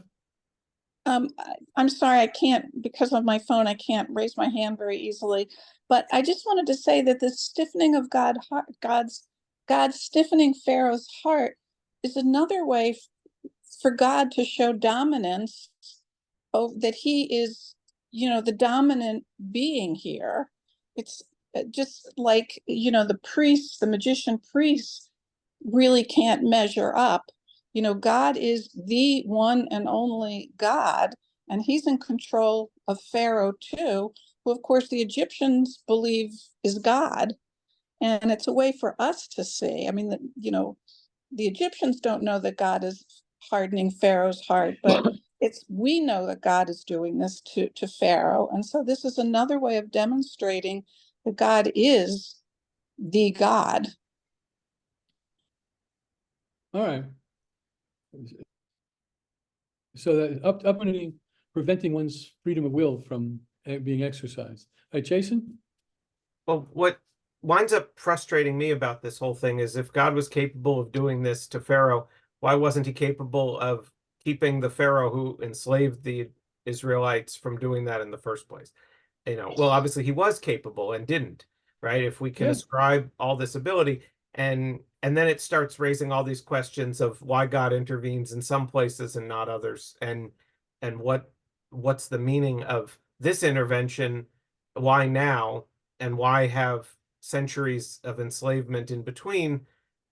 [SPEAKER 9] I'm sorry, I can't, because of my phone, I can't raise my hand very easily. But I just wanted to say that the stiffening of God's stiffening Pharaoh's heart is another way for God to show dominance, that he is, the dominant being here. It's just like, the magician priests really can't measure up. God is the one and only God, and he's in control of Pharaoh too, who of course the Egyptians believe is God. And it's a way for us to see. I mean, the Egyptians don't know that God is hardening Pharaoh's heart, but we know that God is doing this to Pharaoh. And so this is another way of demonstrating that God is the God.
[SPEAKER 1] All right. So that preventing one's freedom of will from being exercised. Right, Jason?
[SPEAKER 3] Well, what winds up frustrating me about this whole thing is, if God was capable of doing this to Pharaoh, why wasn't he capable of keeping the Pharaoh who enslaved the Israelites from doing that in the first place? Well, obviously he was capable and didn't, right? If we can ascribe all this ability, and then it starts raising all these questions of why God intervenes in some places and not others, and what's the meaning of this intervention? Why now? And why have centuries of enslavement in between?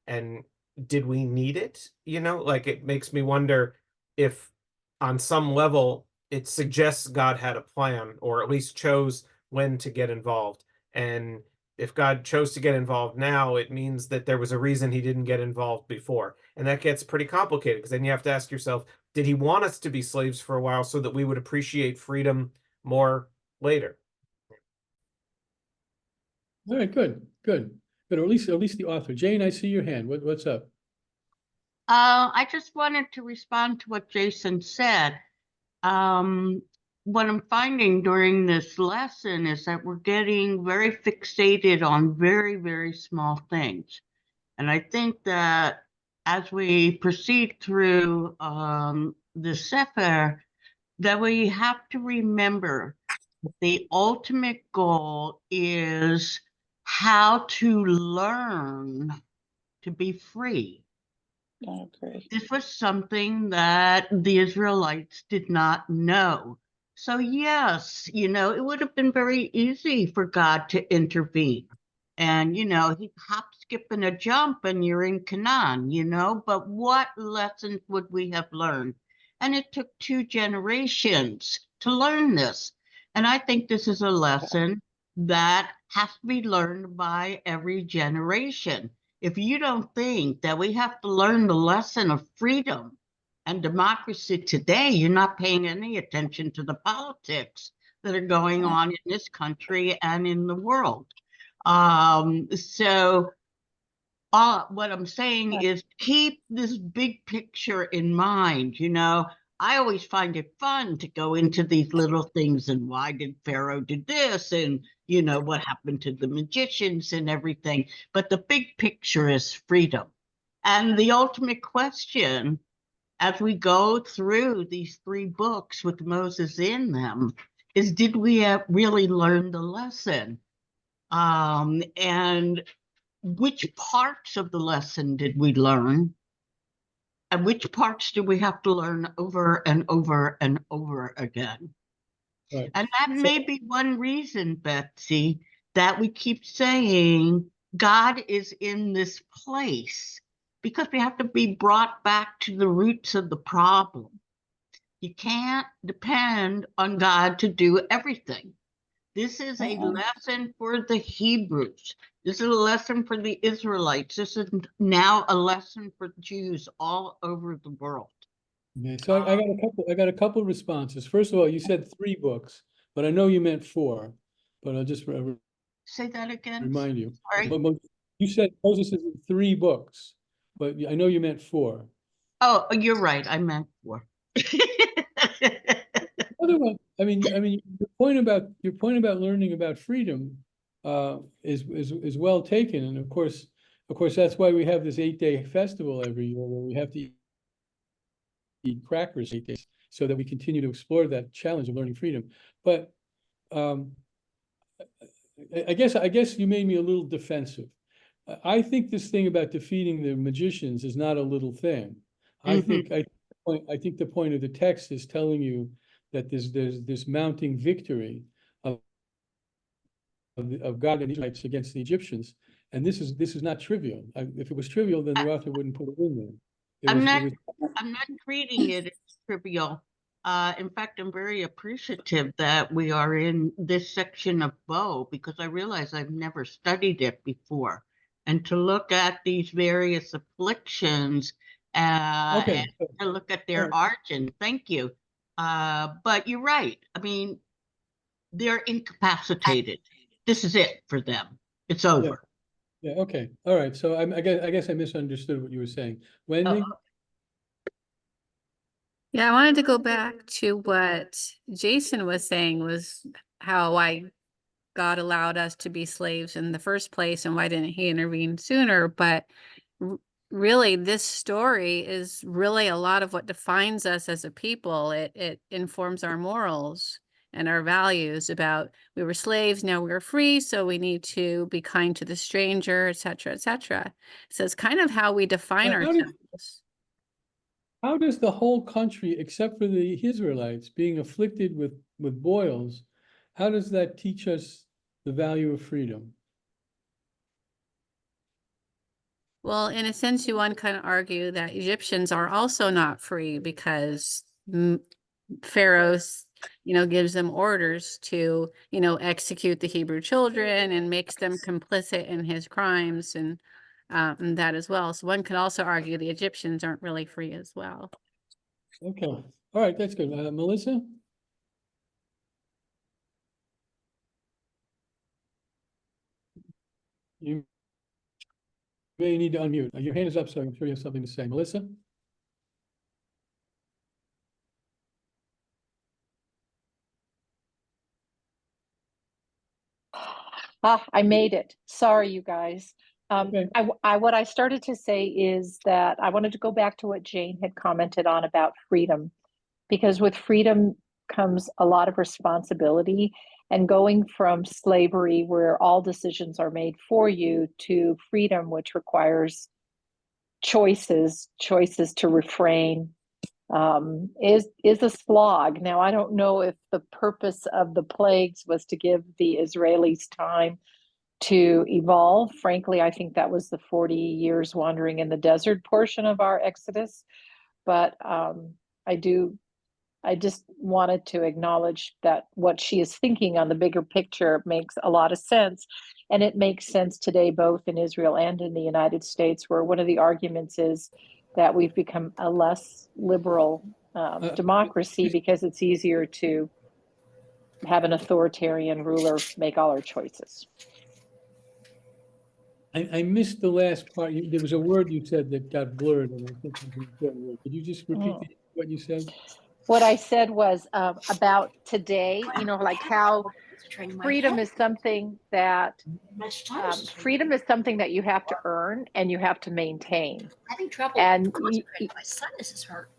[SPEAKER 3] And did we need it? It makes me wonder if on some level it suggests God had a plan, or at least chose when to get involved. And if God chose to get involved now, it means that there was a reason he didn't get involved before. And that gets pretty complicated, because then you have to ask yourself, did he want us to be slaves for a while so that we would appreciate freedom more later?
[SPEAKER 1] All right, good. Or at least the author. Jane, I see your hand. What's up?
[SPEAKER 11] I just wanted to respond to what Jason said. What I'm finding during this lesson is that we're getting very fixated on very, very small things. And I think that as we proceed through the Sefer, that we have to remember the ultimate goal is how to learn to be free.
[SPEAKER 9] Okay.
[SPEAKER 11] This was something that the Israelites did not know. So yes, it would have been very easy for God to intervene. And, he hop, skip, and a jump and you're in Canaan, but what lessons would we have learned? And it took 2 generations to learn this. And I think this is a lesson that has to be learned by every generation. If you don't think that we have to learn the lesson of freedom and democracy today, you're not paying any attention to the politics that are going on in this country and in the world. So what I'm saying is keep this big picture in mind. I always find it fun to go into these little things, and why did Pharaoh do this, and what happened to the magicians and everything. But the big picture is freedom. And the ultimate question as we go through these 3 books with Moses in them is, did we really learn the lesson? And which parts of the lesson did we learn? And which parts do we have to learn over and over and over again?
[SPEAKER 1] Right.
[SPEAKER 11] And that may be one reason, Betsy, that we keep saying God is in this place, because we have to be brought back to the roots of the problem. You can't depend on God to do everything. This is a lesson for the Hebrews. This is a lesson for the Israelites. This is now a lesson for Jews all over the world.
[SPEAKER 1] Okay, so I got a couple responses. First of all, you said 3 books, but I know you meant 4. But I'll just
[SPEAKER 11] Say that again.
[SPEAKER 1] remind you.
[SPEAKER 11] Sorry.
[SPEAKER 1] But you said Moses is in 3 books, but I know you meant 4.
[SPEAKER 11] Oh, you're right. I meant 4.
[SPEAKER 1] Otherwise, I mean, your point about learning about freedom is well taken, and of course, that's why we have this 8-day festival every year where we have to eat crackers 8 days so that we continue to explore that challenge of learning freedom. But I guess you made me a little defensive. I think this thing about defeating the magicians is not a little thing. I think the point of the text is telling you that there's this mounting victory of God and the Israelites against the Egyptians, and this is not trivial. If it was trivial, then the author wouldn't put it in there.
[SPEAKER 11] I'm not treating it as trivial. In fact, I'm very appreciative that we are in this section of Bo, because I realize I've never studied it before. And to look at these various afflictions and to look at their origin. Thank you. But you're right. I mean, they're incapacitated. This is it for them. It's over.
[SPEAKER 1] Yeah. Okay. All right. So I guess I misunderstood what you were saying. Wendy?
[SPEAKER 2] Yeah, I wanted to go back to what Jason was saying, was why God allowed us to be slaves in the first place and why didn't he intervene sooner? But really, this story is really a lot of what defines us as a people. It informs our morals and our values about, we were slaves, now we're free, so we need to be kind to the stranger, etc., etc. So it's kind of how we define ourselves.
[SPEAKER 1] How does the whole country, except for the Israelites, being afflicted with boils, how does that teach us the value of freedom?
[SPEAKER 2] Well, in a sense, one can argue that Egyptians are also not free, because Pharaoh's, gives them orders to, execute the Hebrew children and makes them complicit in his crimes and that as well. So one could also argue the Egyptians aren't really free as well.
[SPEAKER 1] Okay. All right. That's good. Melissa? You may need to unmute. Your hand is up, so I'm sure you have something to say. Melissa?
[SPEAKER 8] I made it. Sorry, you guys. What I started to say is that I wanted to go back to what Jane had commented on about freedom, because with freedom comes a lot of responsibility, and going from slavery, where all decisions are made for you, to freedom, which requires choices to refrain, is a slog. Now, I don't know if the purpose of the plagues was to give the Israelis time to evolve. Frankly, I think that was the 40 years wandering in the desert portion of our Exodus. But I just wanted to acknowledge that what she is thinking on the bigger picture makes a lot of sense. And it makes sense today, both in Israel and in the United States, where one of the arguments is that we've become a less liberal democracy because it's easier to have an authoritarian ruler make all our choices.
[SPEAKER 1] I missed the last part. There was a word you said that got blurred, and I think it was an important word. Could you just repeat what you said?
[SPEAKER 8] What I said was about today, like how freedom is something that freedom is something that you have to earn and you have to maintain.
[SPEAKER 6] Having trouble
[SPEAKER 8] And
[SPEAKER 6] concentrating. My sinus is hurt.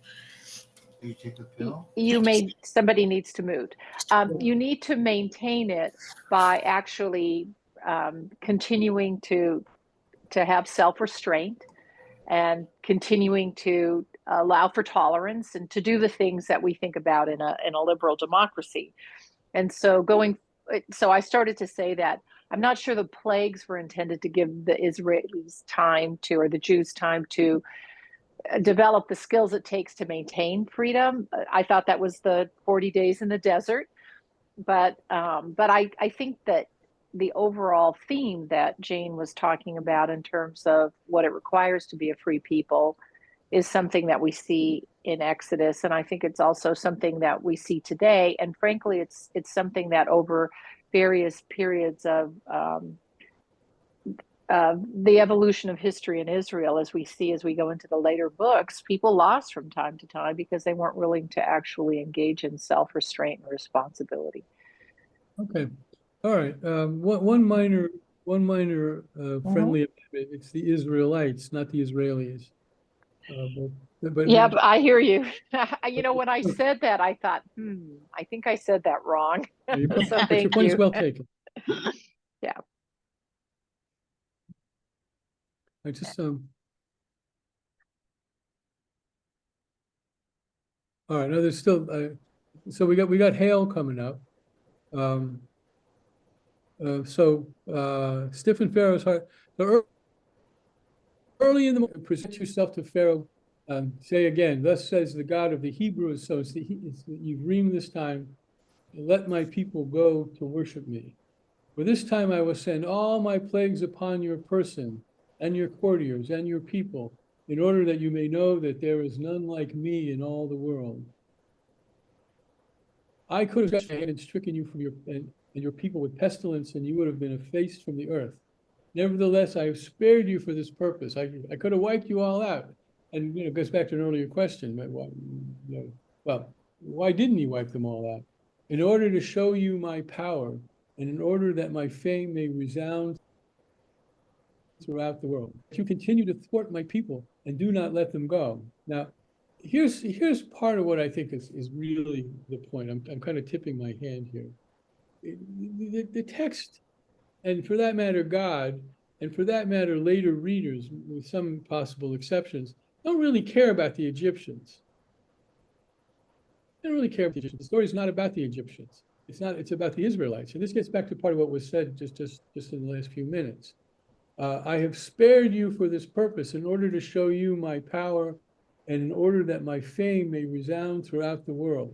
[SPEAKER 8] somebody needs to move. You need to maintain it by actually continuing to have self-restraint and continuing to allow for tolerance and to do the things that we think about in a liberal democracy. And so so I started to say that I'm not sure the plagues were intended to give the Israelis time to, or the Jews time to develop the skills it takes to maintain freedom. I thought that was the 40 days in the desert. But I think that the overall theme that Jane was talking about in terms of what it requires to be a free people is something that we see in Exodus. And I think it's also something that we see today. And frankly, it's something that over various periods of the evolution of history in Israel, as we see as we go into the later books, people lost from time to time because they weren't willing to actually engage in self-restraint and responsibility.
[SPEAKER 1] Okay, all right. One minor friendly amendment. It's the Israelites, not the Israelis.
[SPEAKER 8] But I hear you. When I said that, I thought, I think I said that wrong. So
[SPEAKER 1] but your point is well taken.
[SPEAKER 8] Yeah.
[SPEAKER 1] I just all right. No, there's still so we got hail coming up. Stiffen Pharaoh's heart. So early in the morning, present yourself to Pharaoh. Say again, thus says the God of the Hebrews. So it's you've reamed this time. Let my people go to worship me. For this time I will send all my plagues upon your person and your courtiers and your people, in order that you may know that there is none like me in all the world. I could have stretched my hand and stricken you from and your people with pestilence, and you would have been effaced from the earth. Nevertheless, I have spared you for this purpose. I could have wiped you all out. And it goes back to an earlier question. Why didn't he wipe them all out? In order to show you my power, and in order that my fame may resound throughout the world. You continue to thwart my people and do not let them go. Now, here's part of what I think is really the point. I'm kind of tipping my hand here. The text, and for that matter, God, and for that matter, later readers, with some possible exceptions, don't really care about the Egyptians. They don't really care about the Egyptians. The story is not about the Egyptians. It's about the Israelites. And this gets back to part of what was said just in the last few minutes. I have spared you for this purpose, in order to show you my power, and in order that my fame may resound throughout the world.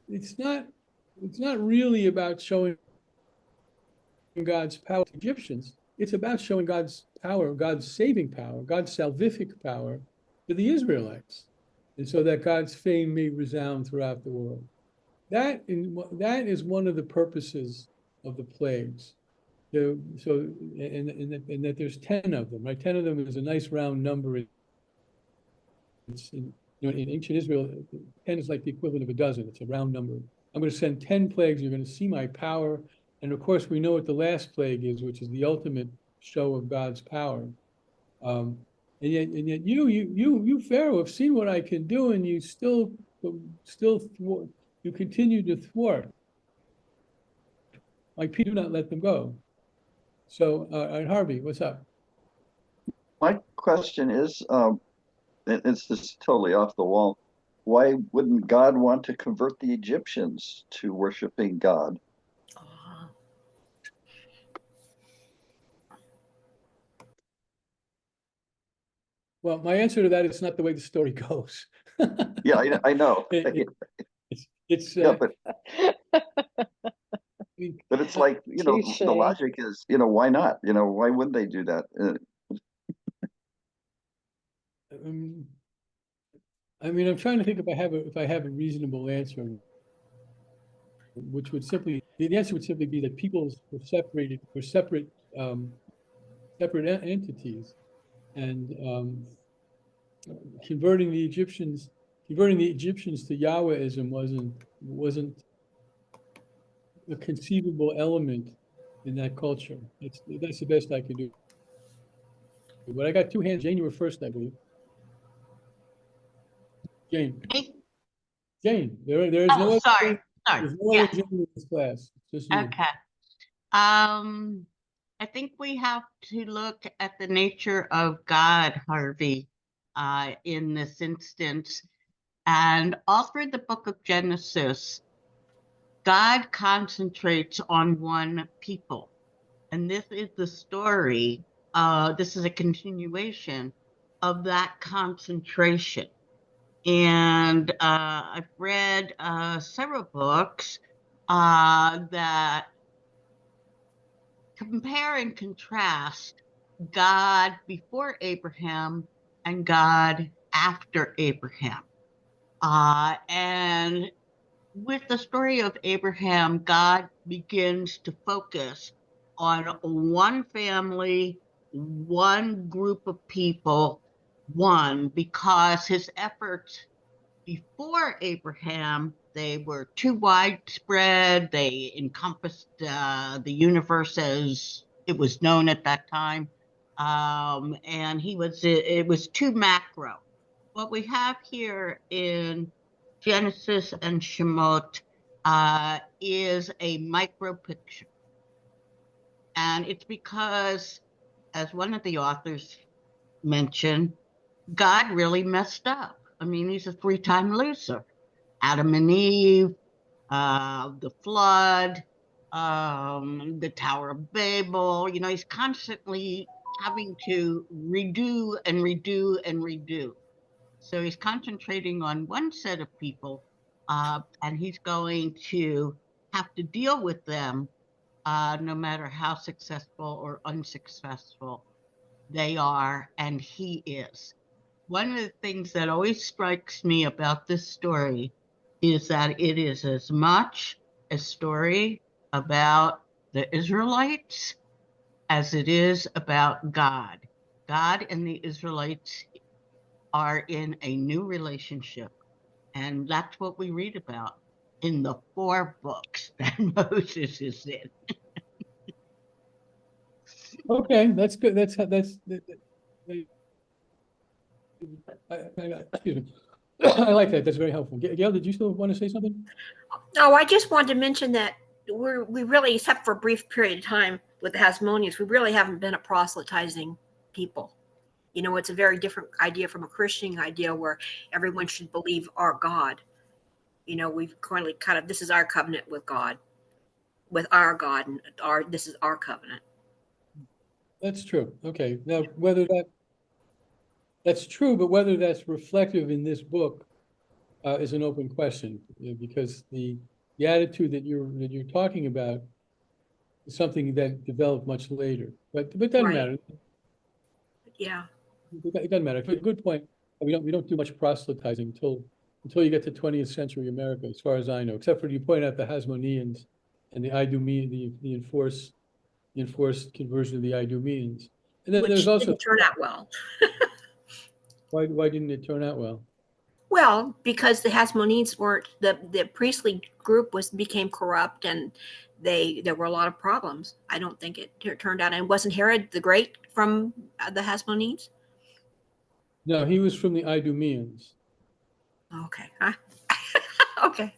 [SPEAKER 1] It's not really about showing God's power to Egyptians. It's about showing God's power, God's saving power, God's salvific power to the Israelites, and so that God's fame may resound throughout the world. That is one of the purposes of the plagues. And that there's 10 of them, right? 10 of them is a nice round number. It's in ancient Israel, 10 is like the equivalent of a dozen. It's a round number. I'm going to send 10 plagues. You're going to see my power. And of course, we know what the last plague is, which is the ultimate show of God's power. And yet you Pharaoh have seen what I can do, and you still thwart, you continue to thwart. My people, do not let them go. So, Harvey, what's up?
[SPEAKER 4] My question is, it's just totally off the wall. Why wouldn't God want to convert the Egyptians to worshiping God?
[SPEAKER 1] Well, my answer to that is not the way the story goes.
[SPEAKER 4] Yeah, I know.
[SPEAKER 1] But
[SPEAKER 4] it's like, the logic is, why not? Why wouldn't they do that?
[SPEAKER 1] I'm trying to think if I have a reasonable answer, which would the answer would simply be that peoples were separate entities, and converting the Egyptians to Yahwehism wasn't a conceivable element in that culture. That's the best I can do. But I got two hands. Jane, you were first, I believe. Jane.
[SPEAKER 11] Me?
[SPEAKER 1] Jane, there is no
[SPEAKER 11] Oh,
[SPEAKER 1] other
[SPEAKER 11] sorry.
[SPEAKER 1] Jane,
[SPEAKER 11] Sorry.
[SPEAKER 1] there's no
[SPEAKER 11] Yeah.
[SPEAKER 1] other Jane in this class. It's just you.
[SPEAKER 11] Okay. I think we have to look at the nature of God, Harvey, in this instance. And all through the book of Genesis, God concentrates on one people. And this is the story, this is a continuation of that concentration. And I've read several books that compare and contrast God before Abraham and God after Abraham. And with the story of Abraham, God begins to focus on one family, one group of people, because his efforts before Abraham, they were too widespread. They encompassed the universe as it was known at that time. And it was too macro. What we have here in Genesis and Shemot is a micro picture. And it's because, as one of the authors mentioned, God really messed up. I mean, he's a 3-time loser. Adam and Eve, the flood, the Tower of Babel. You know, he's constantly having to redo and redo and redo. So he's concentrating on one set of people, and he's going to have to deal with them no matter how successful or unsuccessful they are, and he is. One of the things that always strikes me about this story is that it is as much a story about the Israelites as it is about God. God and the Israelites are in a new relationship, and that's what we read about in the 4 books that Moses is in.
[SPEAKER 1] Okay, that's good. Excuse me. I like that. That's very helpful. Gail, did you still want to say something?
[SPEAKER 6] No, I just wanted to mention that we really, except for a brief period of time with the Hasmoneans, we really haven't been a proselytizing people. You know, it's a very different idea from a Christian idea where everyone should believe our God. You know, we've currently kind of, this is our covenant with God, and this is our covenant.
[SPEAKER 1] That's true. Okay. Now, whether that's true, but whether that's reflective in this book is an open question, because the attitude that you're talking about is something that developed much later. But it doesn't
[SPEAKER 6] Right.
[SPEAKER 1] matter.
[SPEAKER 6] Yeah.
[SPEAKER 1] It doesn't matter. Good point. We don't do much proselytizing until you get to 20th century America, as far as I know, except for you point out the Hasmoneans and the Idumean, the enforced conversion of the Idumeans. And then
[SPEAKER 6] Which
[SPEAKER 1] there's also
[SPEAKER 6] didn't turn out well.
[SPEAKER 1] why didn't it turn out well?
[SPEAKER 6] Well, because the Hasmoneans weren't, the priestly group became corrupt, and there were a lot of problems. I don't think it turned out. And wasn't Herod the Great from the Hasmoneans?
[SPEAKER 1] No, he was from the Idumeans.
[SPEAKER 6] Okay. Huh? Okay.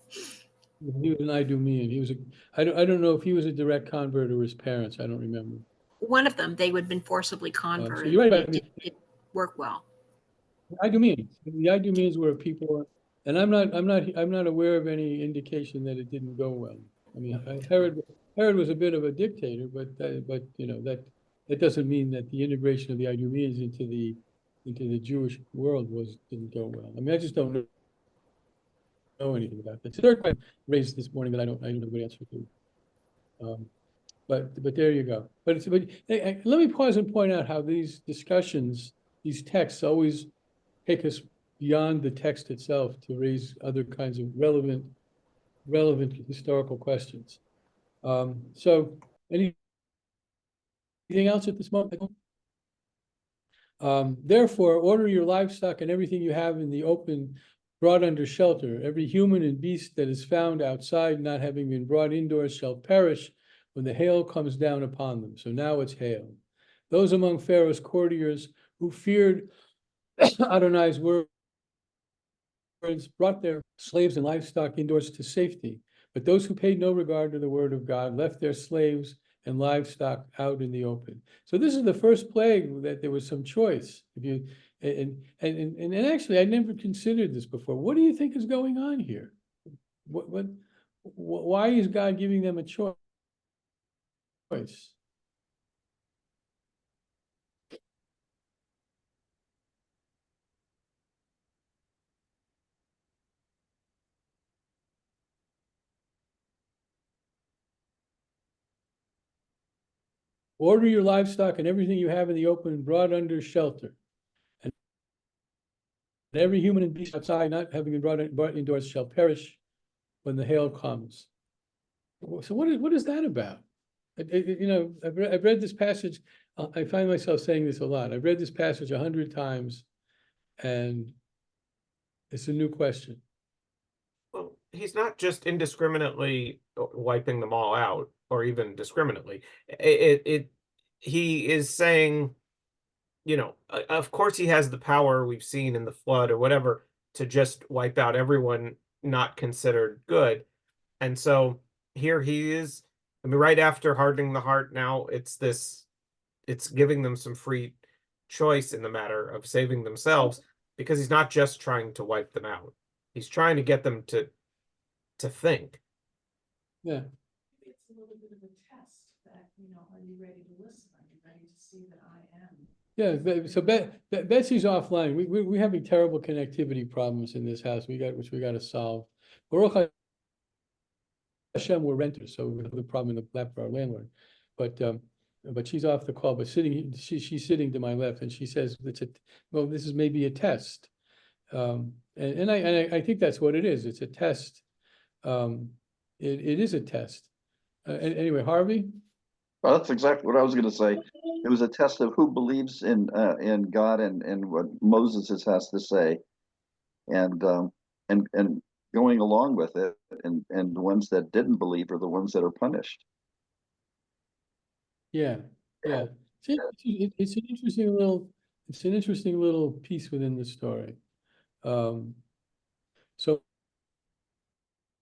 [SPEAKER 1] He was an Idumean. I don't know if he was a direct convert or his parents. I don't remember.
[SPEAKER 6] One of them, they would have been forcibly converted.
[SPEAKER 1] So you're right.
[SPEAKER 6] It didn't work well.
[SPEAKER 1] Idumeans. The Idumeans were people, and I'm not aware of any indication that it didn't go well. I mean, Herod was a bit of a dictator, but you know that doesn't mean that the integration of the Idumeans into the Jewish world didn't go well. I mean, I just don't know anything about that. So third question raised this morning that I don't know the answer to. But there you go. But hey, let me pause and point out how these discussions, these texts, always take us beyond the text itself to raise other kinds of relevant historical questions. So anything else at this moment? Therefore, order your livestock and everything you have in the open brought under shelter. Every human and beast that is found outside, not having been brought indoors, shall perish when the hail comes down upon them. So now it's hail. Those among Pharaoh's courtiers who feared Adonai's words brought their slaves and livestock indoors to safety. But those who paid no regard to the word of God left their slaves and livestock out in the open. So this is the first plague that there was some choice. If you and actually, I never considered this before. What do you think is going on here? Why is God giving them a choice? Order your livestock and everything you have in the open brought under shelter. And every human and beast outside, not having been brought indoors, shall perish when the hail comes. So what is that about? You know, I've read this passage. I find myself saying this a lot. I've read this passage 100 times, and it's a new question.
[SPEAKER 3] Well, he's not just indiscriminately wiping them all out, or even discriminately. He is saying, you know, of course he has the power we've seen in the flood or whatever to just wipe out everyone not considered good. And so here he is, I mean, right after hardening the heart, now it's giving them some free choice in the matter of saving themselves, because he's not just trying to wipe them out. He's trying to get them to think.
[SPEAKER 1] Yeah.
[SPEAKER 10] It's a little bit of a test that, you know, are you ready to listen? Are you ready to see that I am?
[SPEAKER 1] Yeah, so Betsy's offline. We're having terrible connectivity problems in this house. Which we got to solve. Baruch Hashem, we're renters, so we have the problem in the lap of our landlord. But she's off the call. But she's sitting to my left, and she says well, this is maybe a test. And I think that's what it is. It's a test. It is a test. Anyway, Harvey?
[SPEAKER 4] Well, that's exactly what I was going to say. It was a test of who believes in God and what Moses has to say, and going along with it, and the ones that didn't believe are the ones that are punished.
[SPEAKER 1] Yeah. It's an interesting little piece within the story. So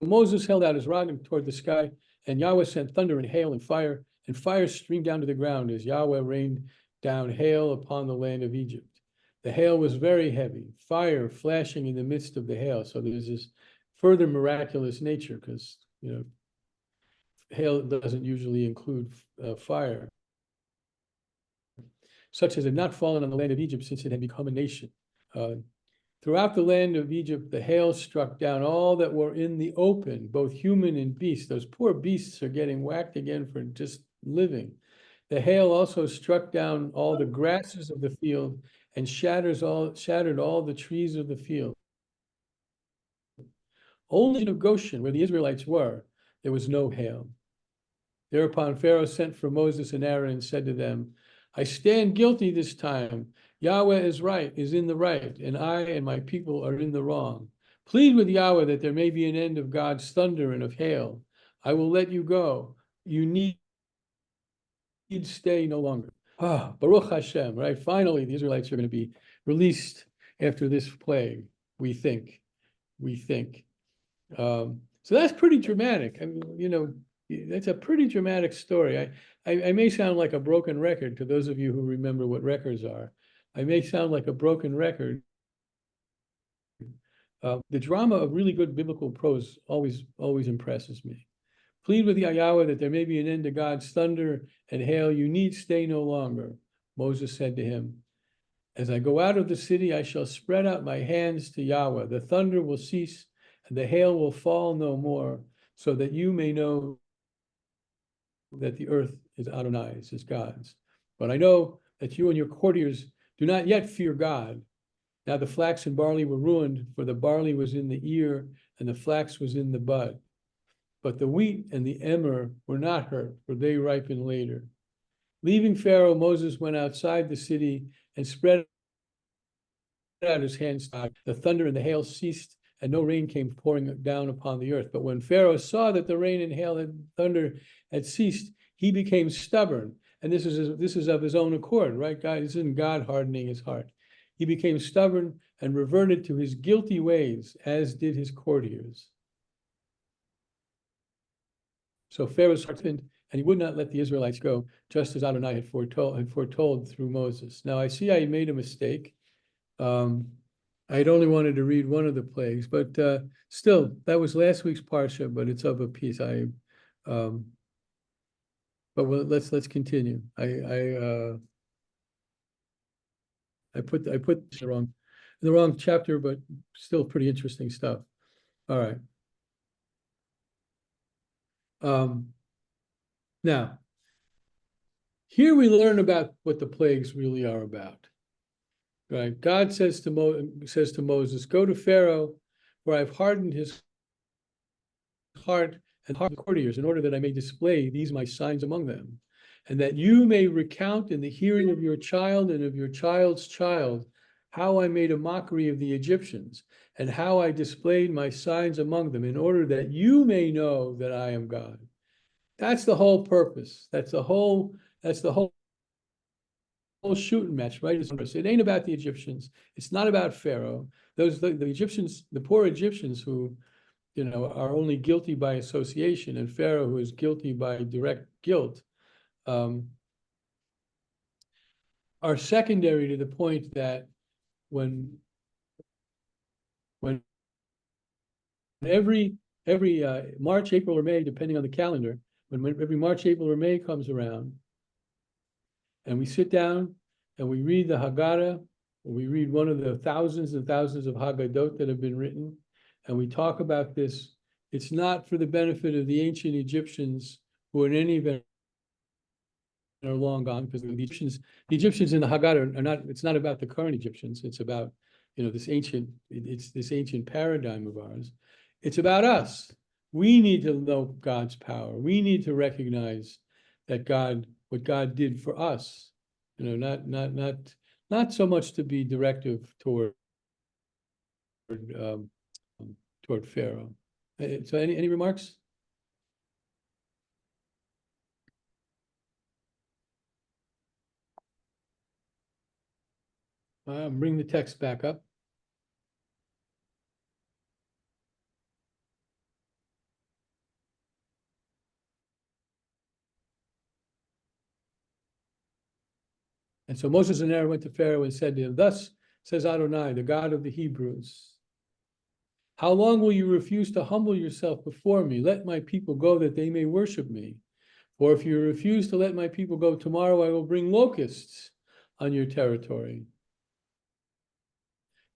[SPEAKER 1] Moses held out his rod toward the sky, and Yahweh sent thunder and hail and fire streamed down to the ground as Yahweh rained down hail upon the land of Egypt. The hail was very heavy, fire flashing in the midst of the hail. So there's this further miraculous nature, because, you know, hail doesn't usually include fire, such as had not fallen on the land of Egypt since it had become a nation. Throughout the land of Egypt, the hail struck down all that were in the open, both human and beast. Those poor beasts are getting whacked again for just living. The hail also struck down all the grasses of the field and shattered all the trees of the field. Only in Goshen, where the Israelites were, there was no hail. Thereupon Pharaoh sent for Moses and Aaron and said to them, I stand guilty this time. Yahweh is in the right, and I and my people are in the wrong. Plead with Yahweh that there may be an end of God's thunder and of hail. I will let you go. You need stay no longer. Baruch Hashem, right? Finally, the Israelites are going to be released after this plague, we think. So that's pretty dramatic. I mean, you know, that's a pretty dramatic story. I may sound like a broken record to those of you who remember what records are. I may sound like a broken record. The drama of really good biblical prose always impresses me. Plead with Yahweh that there may be an end to God's thunder and hail. You need stay no longer. Moses said to him, as I go out of the city, I shall spread out my hands to Yahweh. The thunder will cease and the hail will fall no more, so that you may know that the earth is Adonai's, is God's. But I know that you and your courtiers do not yet fear God. Now the flax and barley were ruined, for the barley was in the ear and the flax was in the bud. But the wheat and the emmer were not hurt, for they ripen later. Leaving Pharaoh, Moses went outside the city and spread out his hands. The thunder and the hail ceased, and no rain came pouring down upon the earth. But when Pharaoh saw that the rain and hail and thunder had ceased, he became stubborn. And this is of his own accord, right? God, this isn't God hardening his heart. He became stubborn and reverted to his guilty ways, as did his courtiers. So Pharaoh's heart hardened, and he would not let the Israelites go, just as Adonai had foretold through Moses. Now I see I made a mistake. I'd only wanted to read one of the plagues, but still, that was last week's parsha, but it's of a piece. But let's continue. I put the wrong chapter, but still pretty interesting stuff. All right. Now, here we learn about what the plagues really are about. Right? God says to Moses, "Go to Pharaoh, for I've hardened his heart and heart of the courtiers, in order that I may display these my signs among them, and that you may recount in the hearing of your child and of your child's child how I made a mockery of the Egyptians, and how I displayed my signs among them, in order that you may know that I am God." That's the whole purpose. That's the whole shooting match, right? It ain't about the Egyptians. It's not about Pharaoh. The Egyptians, the poor Egyptians who, are only guilty by association, and Pharaoh, who is guilty by direct guilt, are secondary to the point that when every March, April, or May, depending on the calendar, when every March, April, or May comes around, and we sit down and we read the Haggadah, or we read one of the thousands and thousands of Haggadot that have been written, and we talk about this, it's not for the benefit of the ancient Egyptians, who in any event are long gone, because the Egyptians in the Haggadah are not, it's not about the current Egyptians, it's about, this ancient paradigm of ours. It's about us. We need to know God's power. We need to recognize that what God did for us, not so much to be directive toward Pharaoh. So any remarks? Bring the text back up. And so Moses and Aaron went to Pharaoh and said to him, "Thus says Adonai, the God of the Hebrews, how long will you refuse to humble yourself before me? Let my people go, that they may worship me. For if you refuse to let my people go, tomorrow I will bring locusts on your territory.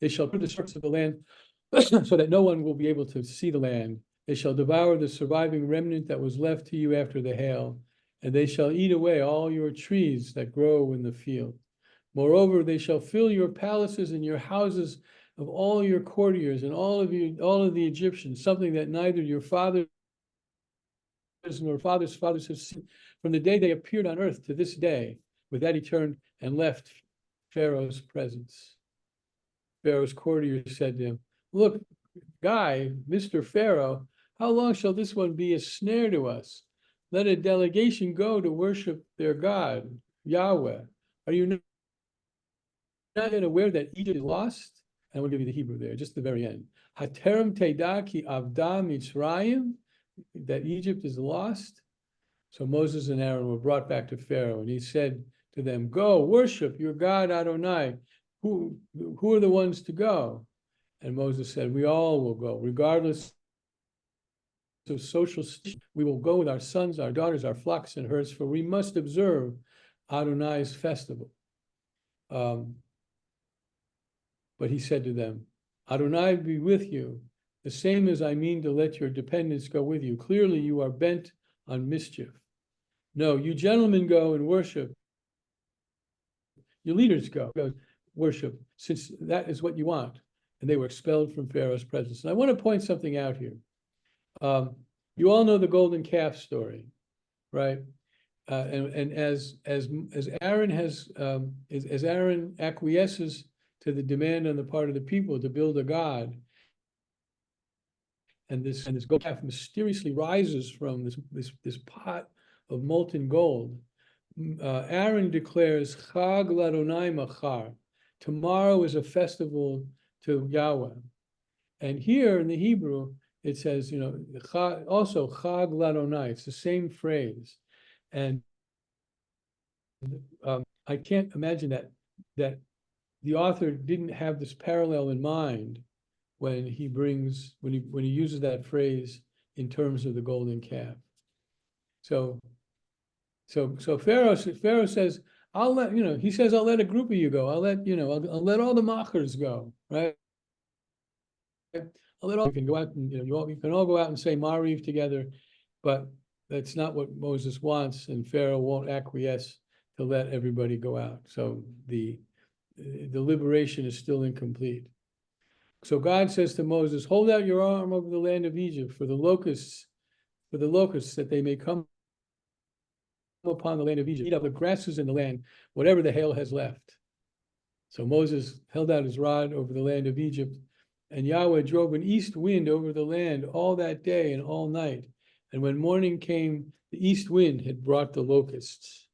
[SPEAKER 1] They shall put the surface of the land so that no one will be able to see the land. They shall devour the surviving remnant that was left to you after the hail, and they shall eat away all your trees that grow in the field. Moreover, they shall fill your palaces and your houses of all your courtiers and all of the Egyptians, something that neither your fathers nor fathers' fathers have seen from the day they appeared on earth to this day." With that, he turned and left Pharaoh's presence. Pharaoh's courtiers said to him, "Look, guy, Mr. Pharaoh, how long shall this one be a snare to us? Let a delegation go to worship their God, Yahweh. Are you not yet aware that Egypt is lost?" And we'll give you the Hebrew there, just the very end. Haterem teda ki avda Mitzrayim, that Egypt is lost. So Moses and Aaron were brought back to Pharaoh, and he said to them, "Go worship your God Adonai." Who are the ones to go? And Moses said, "We all will go, regardless of social station. We will go with our sons, our daughters, our flocks and herds, for we must observe Adonai's festival." But he said to them, "Adonai be with you, the same as I mean to let your dependents go with you. Clearly you are bent on mischief. No, you gentlemen go and worship. Your leaders go worship, since that is what you want." And they were expelled from Pharaoh's presence. And I want to point something out here. You all know the golden calf story, right? And as Aaron as Aaron acquiesces to the demand on the part of the people to build a god, and this golden calf mysteriously rises from this pot of molten gold, Aaron declares Chag l'Adonai Machar. Tomorrow is a festival to Yahweh. And here in the Hebrew, it says, also Chag l'Adonai. It's the same phrase. And I can't imagine that the author didn't have this parallel in mind when he uses that phrase in terms of the golden calf. So Pharaoh says, I'll let, he says, I'll let a group of you go. I'll let all the machers go, right? I'll let all, you can go out and, you can all go out and say Mariv together, but that's not what Moses wants, and Pharaoh won't acquiesce to let everybody go out. So the liberation is still incomplete. So God says to Moses, hold out your arm over the land of Egypt for the locusts, that they may come upon the land of Egypt, eat up the grasses in the land, whatever the hail has left. So Moses held out his rod over the land of Egypt, and Yahweh drove an east wind over the land all that day and all night. And when morning came, the east wind had brought the locusts.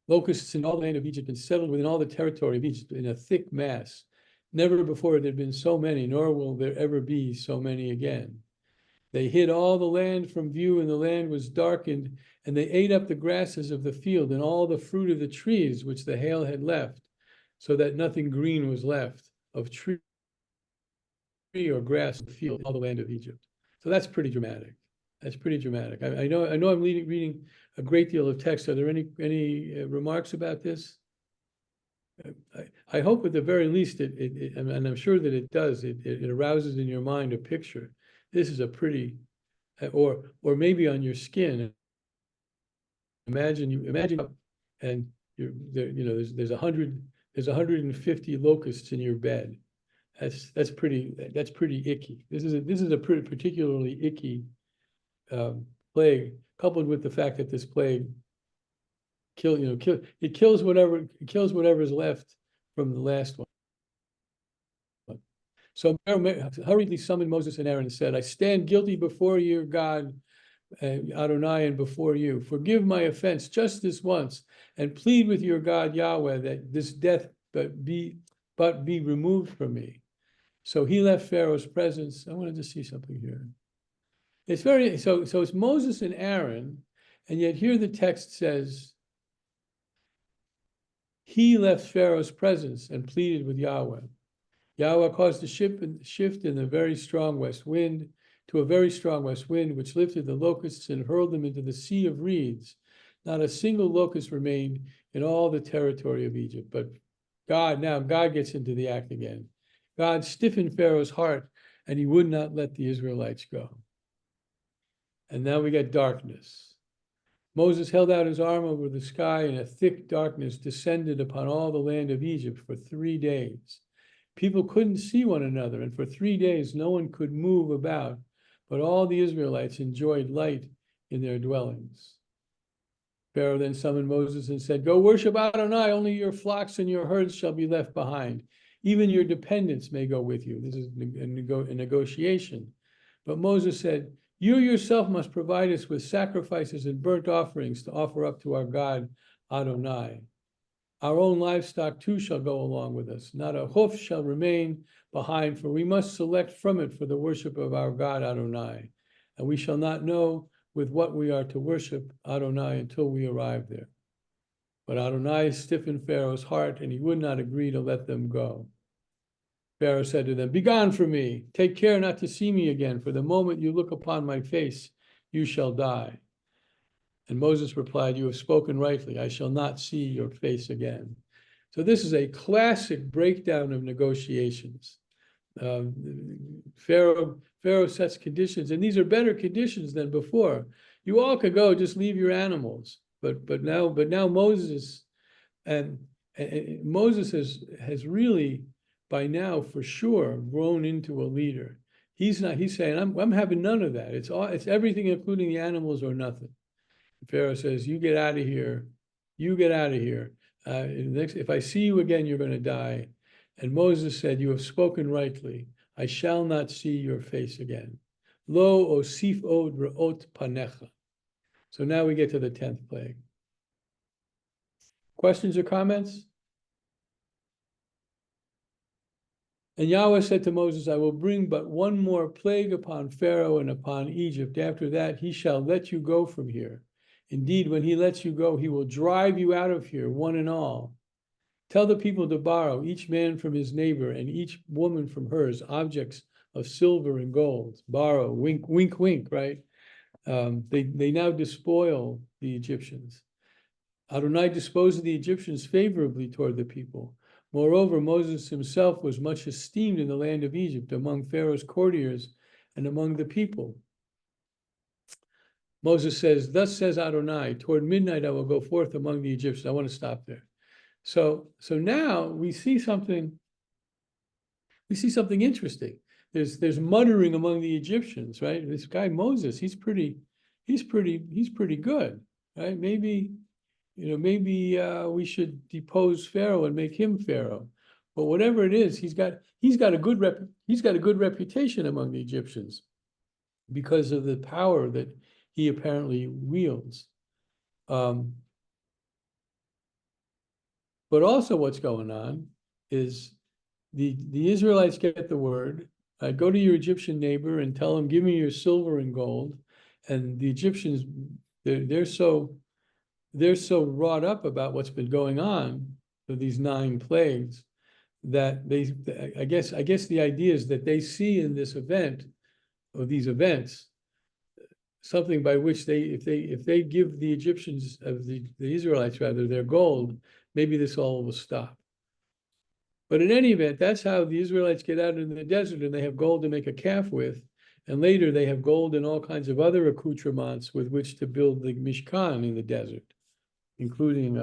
[SPEAKER 1] Locusts in all the land of Egypt and settled within all the territory of Egypt in a thick mass. Never before had there been so many, nor will there ever be so many again. They hid all the land from view, and the land was darkened, and they ate up the grasses of the field and all the fruit of the trees which the hail had left, so that nothing green was left of tree or grass in the field, all the land of Egypt. So that's pretty dramatic. That's pretty dramatic. I know I'm reading a great deal of text. Are there any remarks about this? I hope at the very least and I'm sure that it does. It arouses in your mind a picture. This is a pretty, or maybe on your skin. Imagine, and there's 150 locusts in your bed. That's pretty icky. This is a pretty particularly icky plague, coupled with the fact that this plague kills whatever's left from the last one. So Pharaoh hurriedly summoned Moses and Aaron and said, I stand guilty before your God, Adonai, and before you. Forgive my offense just this once, and plead with your God Yahweh that this death be removed from me. So he left Pharaoh's presence. I wanted to see something here. It's so it's Moses and Aaron, and yet here the text says, he left Pharaoh's presence and pleaded with Yahweh. Yahweh caused the shift in the very strong west wind to a very strong west wind, which lifted the locusts and hurled them into the sea of reeds. Not a single locust remained in all the territory of Egypt. But God gets into the act again. God stiffened Pharaoh's heart, and he would not let the Israelites go. And now we got darkness. Moses held out his arm over the sky, and a thick darkness descended upon all the land of Egypt for 3 days. People couldn't see one another, and for 3 days no one could move about, but all the Israelites enjoyed light in their dwellings. Pharaoh then summoned Moses and said, go worship Adonai, only your flocks and your herds shall be left behind. Even your dependents may go with you. This is a negotiation. But Moses said, you yourself must provide us with sacrifices and burnt offerings to offer up to our God Adonai. Our own livestock too shall go along with us. Not a hoof shall remain behind, for we must select from it for the worship of our God Adonai. And we shall not know with what we are to worship Adonai until we arrive there. But Adonai stiffened Pharaoh's heart, and he would not agree to let them go. Pharaoh said to them, begone from me. Take care not to see me again, for the moment you look upon my face, you shall die. And Moses replied, you have spoken rightly. I shall not see your face again. So this is a classic breakdown of negotiations. Pharaoh sets conditions, and these are better conditions than before. You all could go, just leave your animals. But now Moses Moses has really, by now for sure, grown into a leader. He's saying, I'm having none of that. It's everything, including the animals, or nothing. Pharaoh says, you get out of here. You get out of here. If I see you again, you're going to die. And Moses said, you have spoken rightly. I shall not see your face again. Lo osif od re'ot panecha. So now we get to the 10th plague. Questions or comments? And Yahweh said to Moses, I will bring but one more plague upon Pharaoh and upon Egypt. After that, he shall let you go from here. Indeed, when he lets you go, he will drive you out of here, one and all. Tell the people to borrow, each man from his neighbor and each woman from hers, objects of silver and gold. Borrow, wink, wink, wink, right? They now despoil the Egyptians. Adonai disposed of the Egyptians favorably toward the people. Moreover, Moses himself was much esteemed in the land of Egypt, among Pharaoh's courtiers and among the people. Moses says, thus says Adonai, toward midnight I will go forth among the Egyptians. I want to stop there. So now we see something interesting. There's muttering among the Egyptians, right? This guy Moses, he's pretty good, right? Maybe we should depose Pharaoh and make him Pharaoh. But whatever it is, he's got a good reputation among the Egyptians because of the power that he apparently wields. But also what's going on is the Israelites get the word, go to your Egyptian neighbor and tell him, give me your silver and gold. And the Egyptians, they're so wrought up about what's been going on with these 9 plagues that I guess the idea is that they see in this event, or these events, something by which if they give the Egyptians, the Israelites rather, their gold, maybe this all will stop. But in any event, that's how the Israelites get out in the desert, and they have gold to make a calf with. And later they have gold and all kinds of other accoutrements with which to build the Mishkan in the desert, including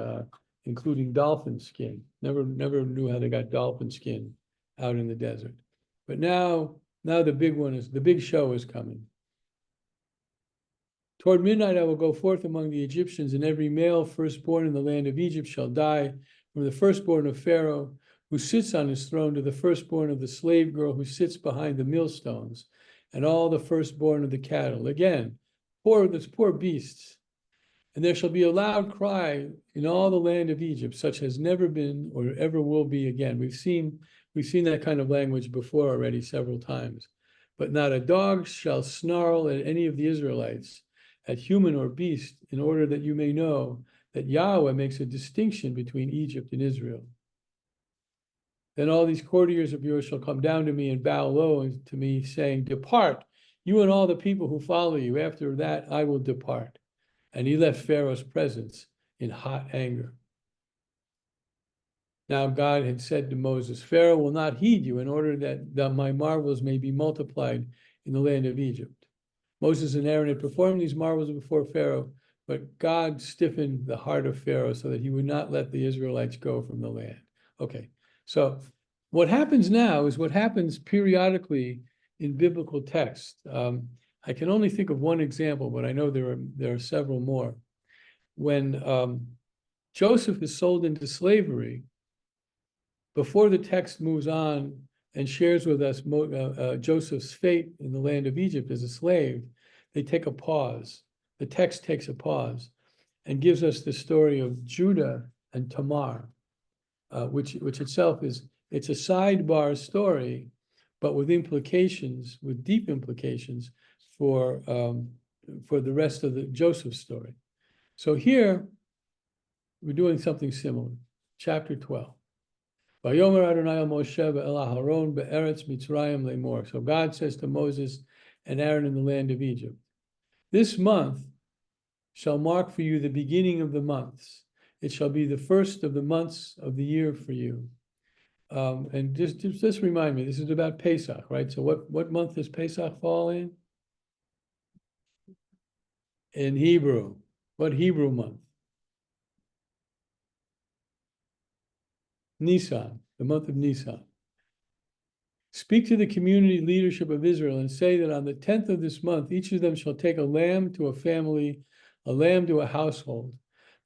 [SPEAKER 1] dolphin skin. Never knew how they got dolphin skin out in the desert. But now the big show is coming. Toward midnight I will go forth among the Egyptians, and every male firstborn in the land of Egypt shall die, from the firstborn of Pharaoh, who sits on his throne, to the firstborn of the slave girl who sits behind the millstones, and all the firstborn of the cattle. Again, poor beasts. And there shall be a loud cry in all the land of Egypt, such as never been or ever will be again. We've seen that kind of language before already several times. But not a dog shall snarl at any of the Israelites, at human or beast, in order that you may know that Yahweh makes a distinction between Egypt and Israel. Then all these courtiers of yours shall come down to me and bow low to me, saying, depart, you and all the people who follow you. After that, I will depart. And he left Pharaoh's presence in hot anger. Now God had said to Moses, Pharaoh will not heed you, in order that my marvels may be multiplied in the land of Egypt. Moses and Aaron had performed these marvels before Pharaoh, but God stiffened the heart of Pharaoh so that he would not let the Israelites go from the land. Okay, so what happens now is what happens periodically in biblical text. I can only think of one example, but I know there are several more. When Joseph is sold into slavery, before the text moves on and shares with us Joseph's fate in the land of Egypt as a slave, they take a pause. The text takes a pause and gives us the story of Judah and Tamar, which itself it's a sidebar story, but with implications, with deep implications for the rest of the Joseph story. So here we're doing something similar. Chapter 12. Vayomer Adonai el Moshe el Aharon be'eretz Mitzrayim lemor. So God says to Moses and Aaron in the land of Egypt, this month shall mark for you the beginning of the months. It shall be the first of the months of the year for you. And just remind me, this is about Pesach, right? So what month does Pesach fall in? In Hebrew. What Hebrew month? Nisan, the month of Nisan. Speak to the community leadership of Israel and say that on the 10th of this month, each of them shall take a lamb to a family, a lamb to a household.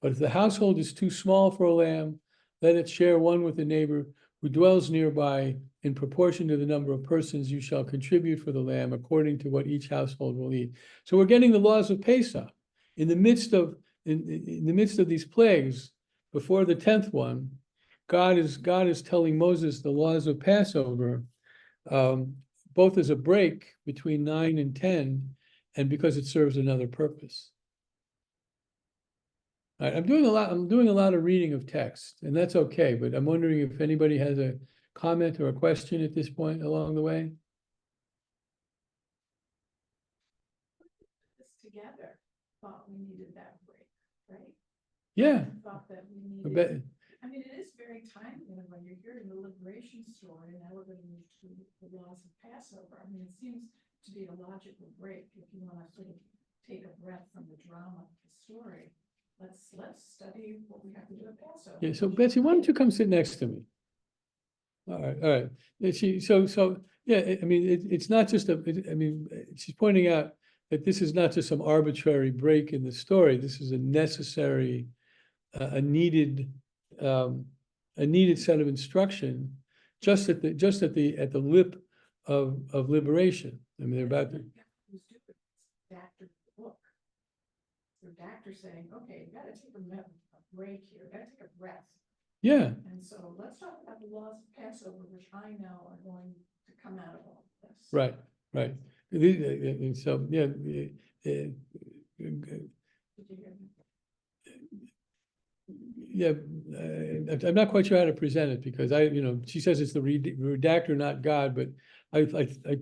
[SPEAKER 1] But if the household is too small for a lamb, let it share one with the neighbor who dwells nearby, in proportion to the number of persons you shall contribute for the lamb, according to what each household will eat. So we're getting the laws of Pesach in the midst of these plagues. Before the 10th one, God is telling Moses the laws of Passover, both as a break between 9 and 10, and because it serves another purpose. All right, I'm doing a lot of reading of text, and that's okay, but I'm wondering if anybody has a comment or a question at this point along the way.
[SPEAKER 10] This together, thought we needed that break, right?
[SPEAKER 1] Yeah.
[SPEAKER 10] Thought that we
[SPEAKER 1] I
[SPEAKER 10] needed.
[SPEAKER 1] bet.
[SPEAKER 10] I mean, it is very timely when you're hearing the liberation story, and now we're going to move to the laws of Passover. I mean, it seems to be a logical break if you want to sort of take a breath from the drama of the story. Let's study what we have to do at Passover.
[SPEAKER 1] Yeah, so Betsy, why don't you come sit next to me? All right. Yeah, I mean, it's not just she's pointing out that this is not just some arbitrary break in the story. This is a necessary, a needed set of instruction, just at the lip of liberation. I mean, they're about to.
[SPEAKER 10] Who's doing this? Doctor the book. So doctor saying, okay, you got to take a break here. You got to take a breath.
[SPEAKER 1] Yeah.
[SPEAKER 10] And so let's talk about the laws of Passover, which I know are going to come out of all of this.
[SPEAKER 1] Right. And so, yeah. Yeah, I'm not quite sure how to present it because she says it's the redactor, not God, but I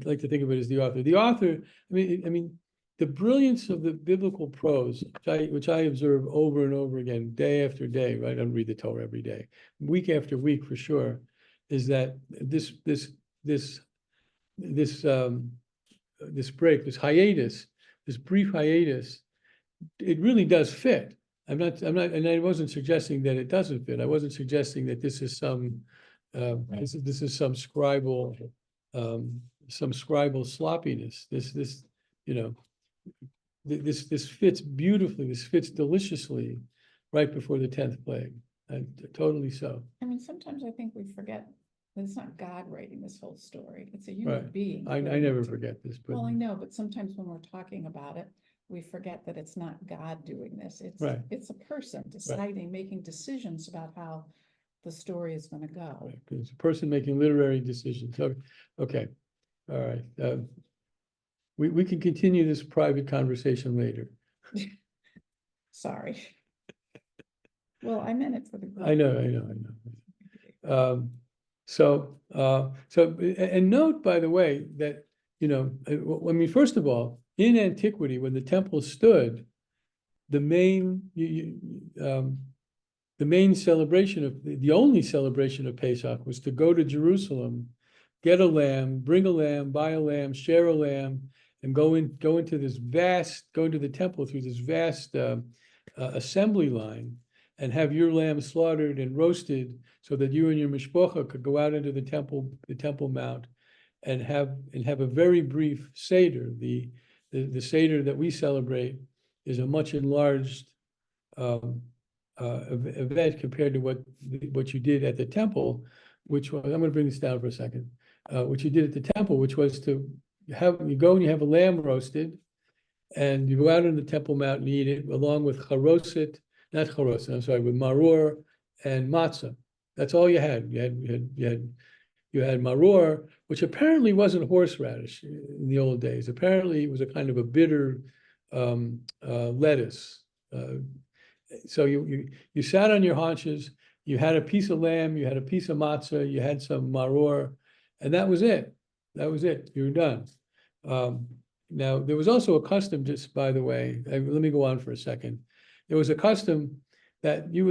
[SPEAKER 1] like to think of it as the author. The author, I mean, the brilliance of the biblical prose, which I observe over and over again, day after day, right? I don't read the Torah every day, week after week for sure, is that this break, this hiatus, this brief hiatus, it really does fit. I'm not, and I wasn't suggesting that it doesn't fit. I wasn't suggesting that this is some scribal sloppiness. This fits beautifully. This fits deliciously, right before the 10th plague. Totally so.
[SPEAKER 12] I mean, sometimes I think we forget that it's not God writing this whole story. It's a human
[SPEAKER 1] Right.
[SPEAKER 12] being.
[SPEAKER 1] I never forget this, but
[SPEAKER 12] Well, I know, but sometimes when we're talking about it, we forget that it's not God doing this.
[SPEAKER 1] Right.
[SPEAKER 12] It's a person deciding, making decisions about how the story is going to go.
[SPEAKER 1] right, it's a person making literary decisions. Okay, all right. We can continue this private conversation later.
[SPEAKER 12] Sorry. Well, I meant it for the group.
[SPEAKER 1] I know. And note, by the way, that, I mean, first of all, in antiquity, when the temple stood, the main celebration the only celebration of Pesach was to go to Jerusalem, get a lamb, bring a lamb, buy a lamb, share a lamb, and go into the temple through this vast assembly line, and have your lamb slaughtered and roasted so that you and your mishpocha could go out into the temple mount and have a very brief Seder. The Seder that we celebrate is a much enlarged event compared to what you did at the temple, which was, I'm going to bring this down for a second, what you did at the temple, which was you go and you have a lamb roasted, and you go out on the temple mount and eat it along with with maror and matzah. That's all you had. You had maror, which apparently wasn't horseradish in the old days. Apparently it was a kind of a bitter lettuce. So you sat on your haunches, you had a piece of lamb, you had a piece of matzah, you had some maror, and that was it. You were done. Now, there was also a custom, just by the way, let me go on for a second. There was a custom that you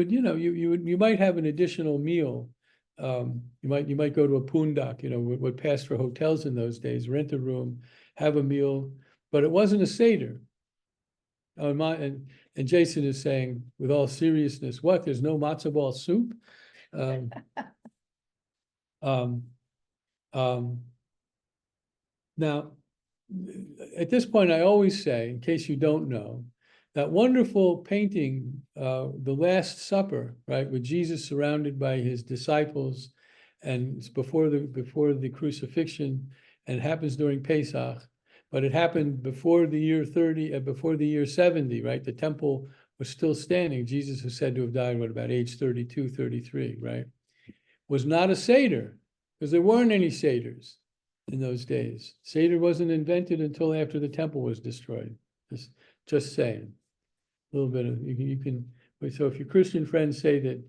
[SPEAKER 1] might have an additional meal. You might go to a pundak, what passed for hotels in those days, rent a room, have a meal, but it wasn't a Seder. And Jason is saying, with all seriousness, what? There's no matzo ball soup? Now, at this point, I always say, in case you don't know, that wonderful painting, The Last Supper, right, with Jesus surrounded by his disciples, and it's before the crucifixion, and it happens during Pesach, but it happened before the year 30, before the year 70, right? The temple was still standing. Jesus is said to have died, what, about age 32, 33, right? Was not a Seder, because there weren't any Seders in those days. Seder wasn't invented until after the temple was destroyed. Just saying. A little bit of, you can, so if your Christian friends say that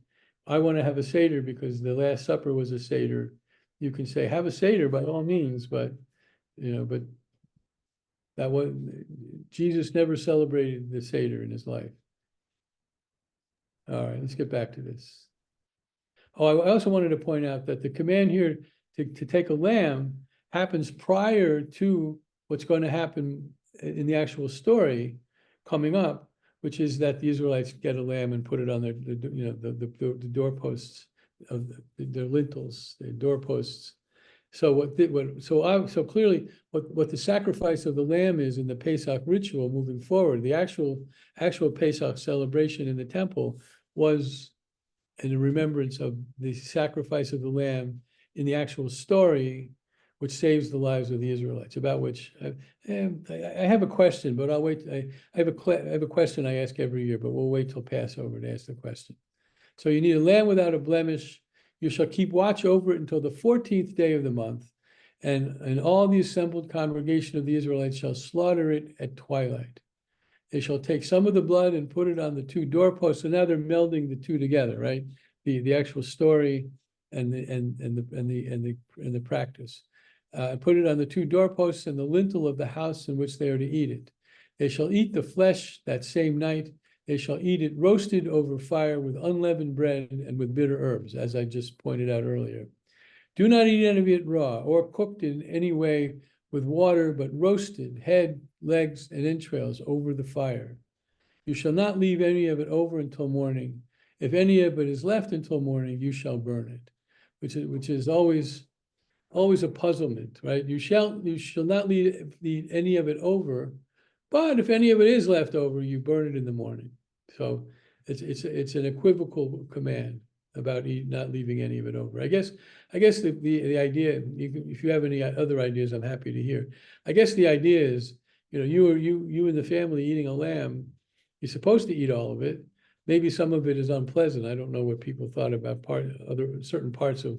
[SPEAKER 1] I want to have a Seder because the Last Supper was a Seder, you can say, have a Seder by all means, but, but that was, Jesus never celebrated the Seder in his life. All right, let's get back to this. Oh, I also wanted to point out that the command here to take a lamb happens prior to what's going to happen in the actual story coming up, which is that the Israelites get a lamb and put it on the doorposts of their lintels, their doorposts. So so clearly what the sacrifice of the lamb is in the Pesach ritual moving forward, the actual Pesach celebration in the temple was in remembrance of the sacrifice of the lamb in the actual story, which saves the lives of the Israelites, about which I have a question, but I'll wait. I have a question I ask every year, but we'll wait till Passover to ask the question. So you need a lamb without a blemish. You shall keep watch over it until the 14th day of the month, and all the assembled congregation of the Israelites shall slaughter it at twilight. They shall take some of the blood and put it on the two doorposts. So now they're melding the two together, right? The actual story and the practice. Put it on the two doorposts and the lintel of the house in which they are to eat it. They shall eat the flesh that same night. They shall eat it roasted over fire with unleavened bread and with bitter herbs, as I just pointed out earlier. Do not eat any of it raw or cooked in any way with water, but roasted, head, legs, and entrails over the fire. You shall not leave any of it over until morning. If any of it is left until morning, you shall burn it, which is always a puzzlement, right? You shall not leave any of it over, but if any of it is left over, you burn it in the morning. So it's an equivocal command about not leaving any of it over. I guess the idea, if you have any other ideas, I'm happy to hear. I guess the idea is, you and the family eating a lamb, you're supposed to eat all of it. Maybe some of it is unpleasant. I don't know what people thought about certain parts of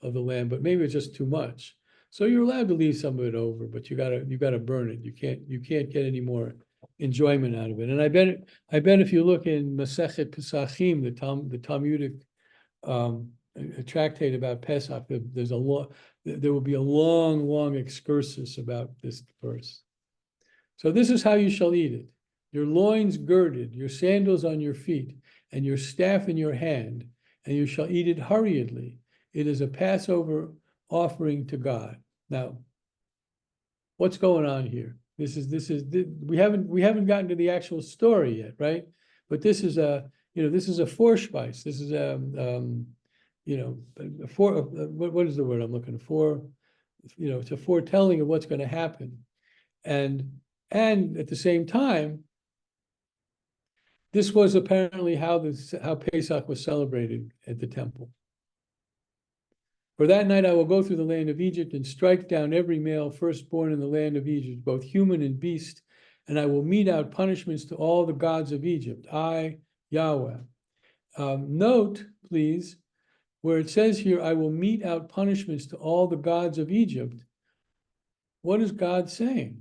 [SPEAKER 1] the lamb, but maybe it's just too much. So you're allowed to leave some of it over, but you gotta burn it. You can't get any more enjoyment out of it. And I bet if you look in Masechet Pesachim, the Talmudic a tractate about Pesach, there will be a long excursus about this verse. So this is how you shall eat it: your loins girded, your sandals on your feet, and your staff in your hand, and you shall eat it hurriedly. It is a Passover offering to God. Now, what's going on here? We haven't gotten to the actual story yet, right? But this is a Vorspeise. This is what is the word I'm looking for? It's a foretelling of what's going to happen, and at the same time, this was apparently how Pesach was celebrated at the temple. For that night I will go through the land of Egypt and strike down every male firstborn in the land of Egypt, both human and beast, and I will mete out punishments to all the gods of Egypt. I, Yahweh. Note, please, where it says here, I will mete out punishments to all the gods of Egypt. What is God saying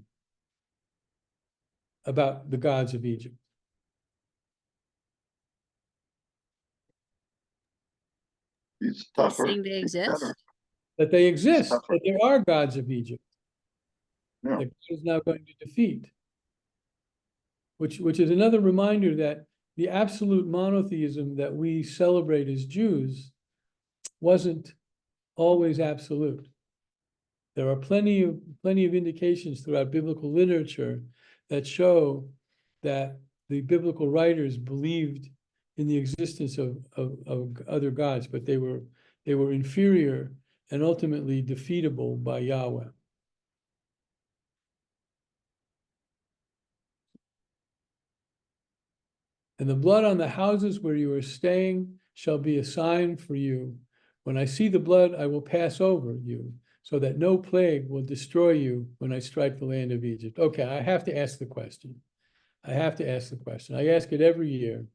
[SPEAKER 1] about the gods of Egypt?
[SPEAKER 4] He's tougher.
[SPEAKER 2] Saying they
[SPEAKER 4] He's
[SPEAKER 2] exist.
[SPEAKER 4] better.
[SPEAKER 1] That they exist,
[SPEAKER 4] tougher.
[SPEAKER 1] that there are gods of Egypt.
[SPEAKER 4] Yeah.
[SPEAKER 1] That God is now going to defeat. Which is another reminder that the absolute monotheism that we celebrate as Jews wasn't always absolute. There are plenty of indications throughout biblical literature that show that the biblical writers believed in the existence of other gods, but they were inferior and ultimately defeatable by Yahweh. And the blood on the houses where you are staying shall be a sign for you. When I see the blood, I will pass over you, so that no plague will destroy you when I strike the land of Egypt. Okay, I have to ask the question. I have to ask the question. I ask it every year.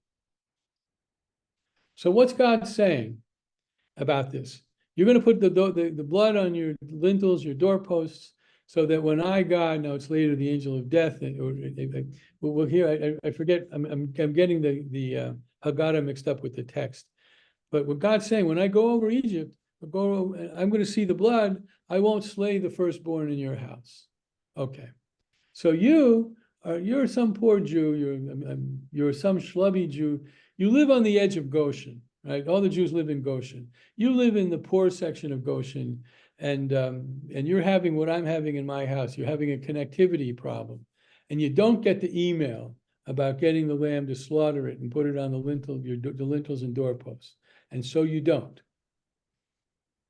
[SPEAKER 1] So what's God saying about this? You're going to put the blood on your lintels, your doorposts, so that when I, God, now it's later the angel of death, we'll hear, I forget, I'm getting the Haggadah mixed up with the text. But what God's saying, when I go over Egypt, I'm going to see the blood, I won't slay the firstborn in your house. Okay. So you're some poor Jew, you're some schlubby Jew. You live on the edge of Goshen, right? All the Jews live in Goshen. You live in the poor section of Goshen, and you're having what I'm having in my house. You're having a connectivity problem, and you don't get the email about getting the lamb to slaughter it and put it on the lintels and doorposts, and so you don't.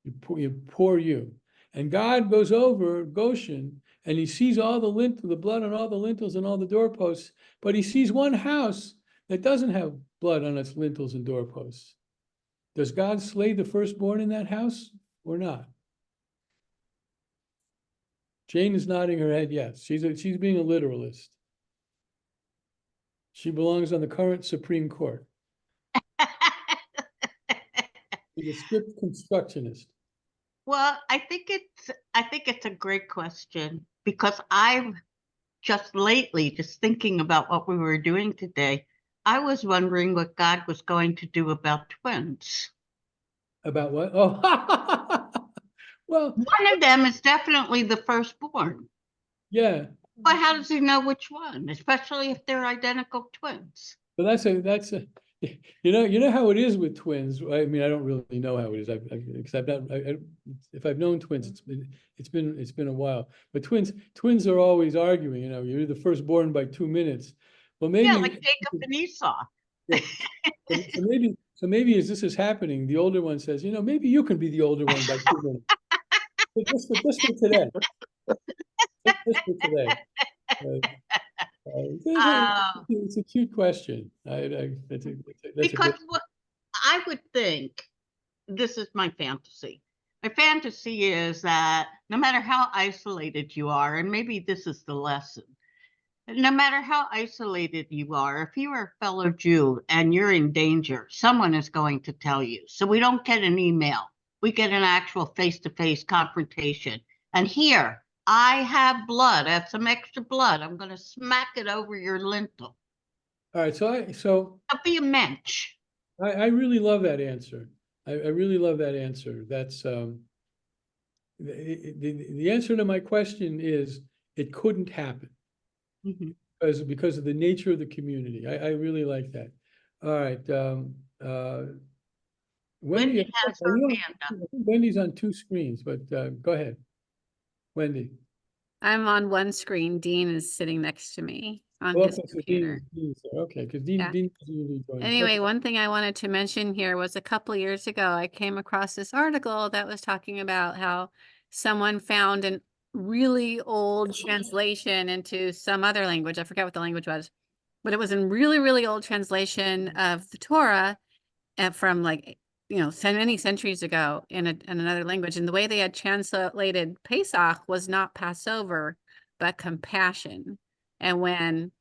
[SPEAKER 1] You poor you. And God goes over Goshen, and he sees all the blood on all the lintels and all the doorposts, but he sees one house that doesn't have blood on its lintels and doorposts. Does God slay the firstborn in that house or not? Jane is nodding her head yes. She's being a literalist. She belongs on the current Supreme Court. She's a strict constructionist.
[SPEAKER 11] Well, I think it's a great question, because I've just lately, just thinking about what we were doing today, I was wondering what God was going to do about twins.
[SPEAKER 1] About what? Oh, well,
[SPEAKER 11] one of them is definitely the firstborn.
[SPEAKER 1] Yeah.
[SPEAKER 11] But how does he know which one, especially if they're identical twins?
[SPEAKER 1] But that's a you know how it is with twins. I mean, I don't really know how it is. If I've known twins, it's been a while. But twins are always arguing. You know, you're the firstborn by 2 minutes. Well, maybe
[SPEAKER 11] yeah, like Jacob and Esau.
[SPEAKER 1] Yeah. So maybe as this is happening, the older one says, you know, maybe you can be the older one by 2 minutes. Just for today. Just for today. It's a cute question.
[SPEAKER 11] Because what I would think, this is my fantasy. My fantasy is that no matter how isolated you are, and maybe this is the lesson, no matter how isolated you are, if you are a fellow Jew and you're in danger, someone is going to tell you. So we don't get an email. We get an actual face-to-face confrontation. And here, I have blood. I have some extra blood. I'm going to smack it over your lintel.
[SPEAKER 1] All right. So
[SPEAKER 11] I'll be a mensch.
[SPEAKER 1] I really love that answer. I really love that answer. That's the answer to my question is it couldn't happen. Mm-hmm. Because of the nature of the community. I really like that. All right. Wendy has her hand up. Wendy's on 2 screens, but go ahead. Wendy.
[SPEAKER 2] I'm on one screen. Dean is sitting next to me on his computer.
[SPEAKER 1] Okay, because Dean usually joins.
[SPEAKER 2] Anyway, one thing I wanted to mention here was a couple years ago, I came across this article that was talking about how someone found a really old translation into some other language. I forget what the language was, but it was a really, really old translation of the Torah from like, you know, so many centuries ago in another language. And the way they had translated Pesach was not Passover, but compassion. And when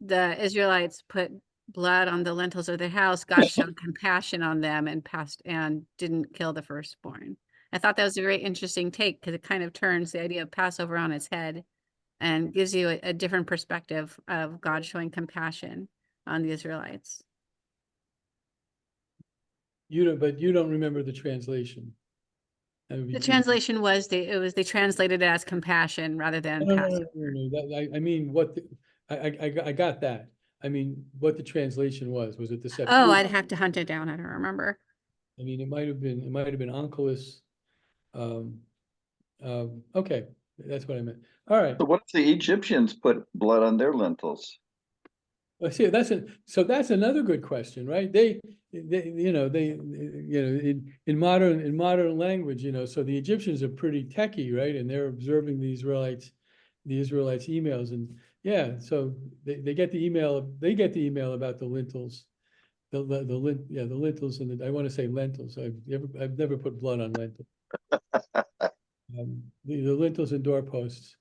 [SPEAKER 2] the Israelites put blood on the lintels of their house, God showed compassion on them and didn't kill the firstborn. I thought that was a very interesting take because it kind of turns the idea of Passover on its head and gives you a different perspective of God showing compassion on the Israelites.
[SPEAKER 1] But you don't remember the translation.
[SPEAKER 2] The translation was they translated it as compassion rather than Passover.
[SPEAKER 1] No. I mean, I got that. I mean, what the translation was it the Septuagint?
[SPEAKER 2] Oh, I'd have to hunt it down. I don't remember.
[SPEAKER 1] I mean, it might have been Onkelos. Okay, that's what I meant. All right.
[SPEAKER 4] So what if the Egyptians put blood on their lintels?
[SPEAKER 1] See, that's another good question, right? They in modern language, you know, so the Egyptians are pretty techie, right? And they're observing the Israelites' emails, and yeah, so they get the email about the lintels, the lentils and I want to say lentils. I've never put blood on lentils. The lentils and doorposts.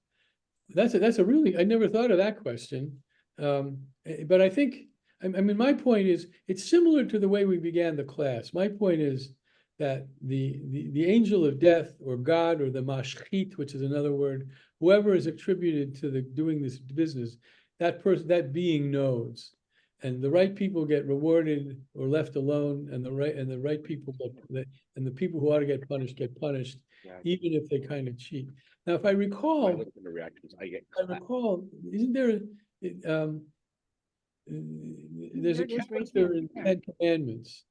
[SPEAKER 1] That's a really, I never thought of that question. But I think, I mean, my point is, it's similar to the way we began the class. My point is that the angel of death, or God, or the mashchit, which is another word, whoever is attributed to doing this business, that being knows. And the right people get rewarded or left alone, and the right people and the people who ought to get punished, even if they kind of cheat. Now, if I recall, isn't there there's a character in Ten Commandments.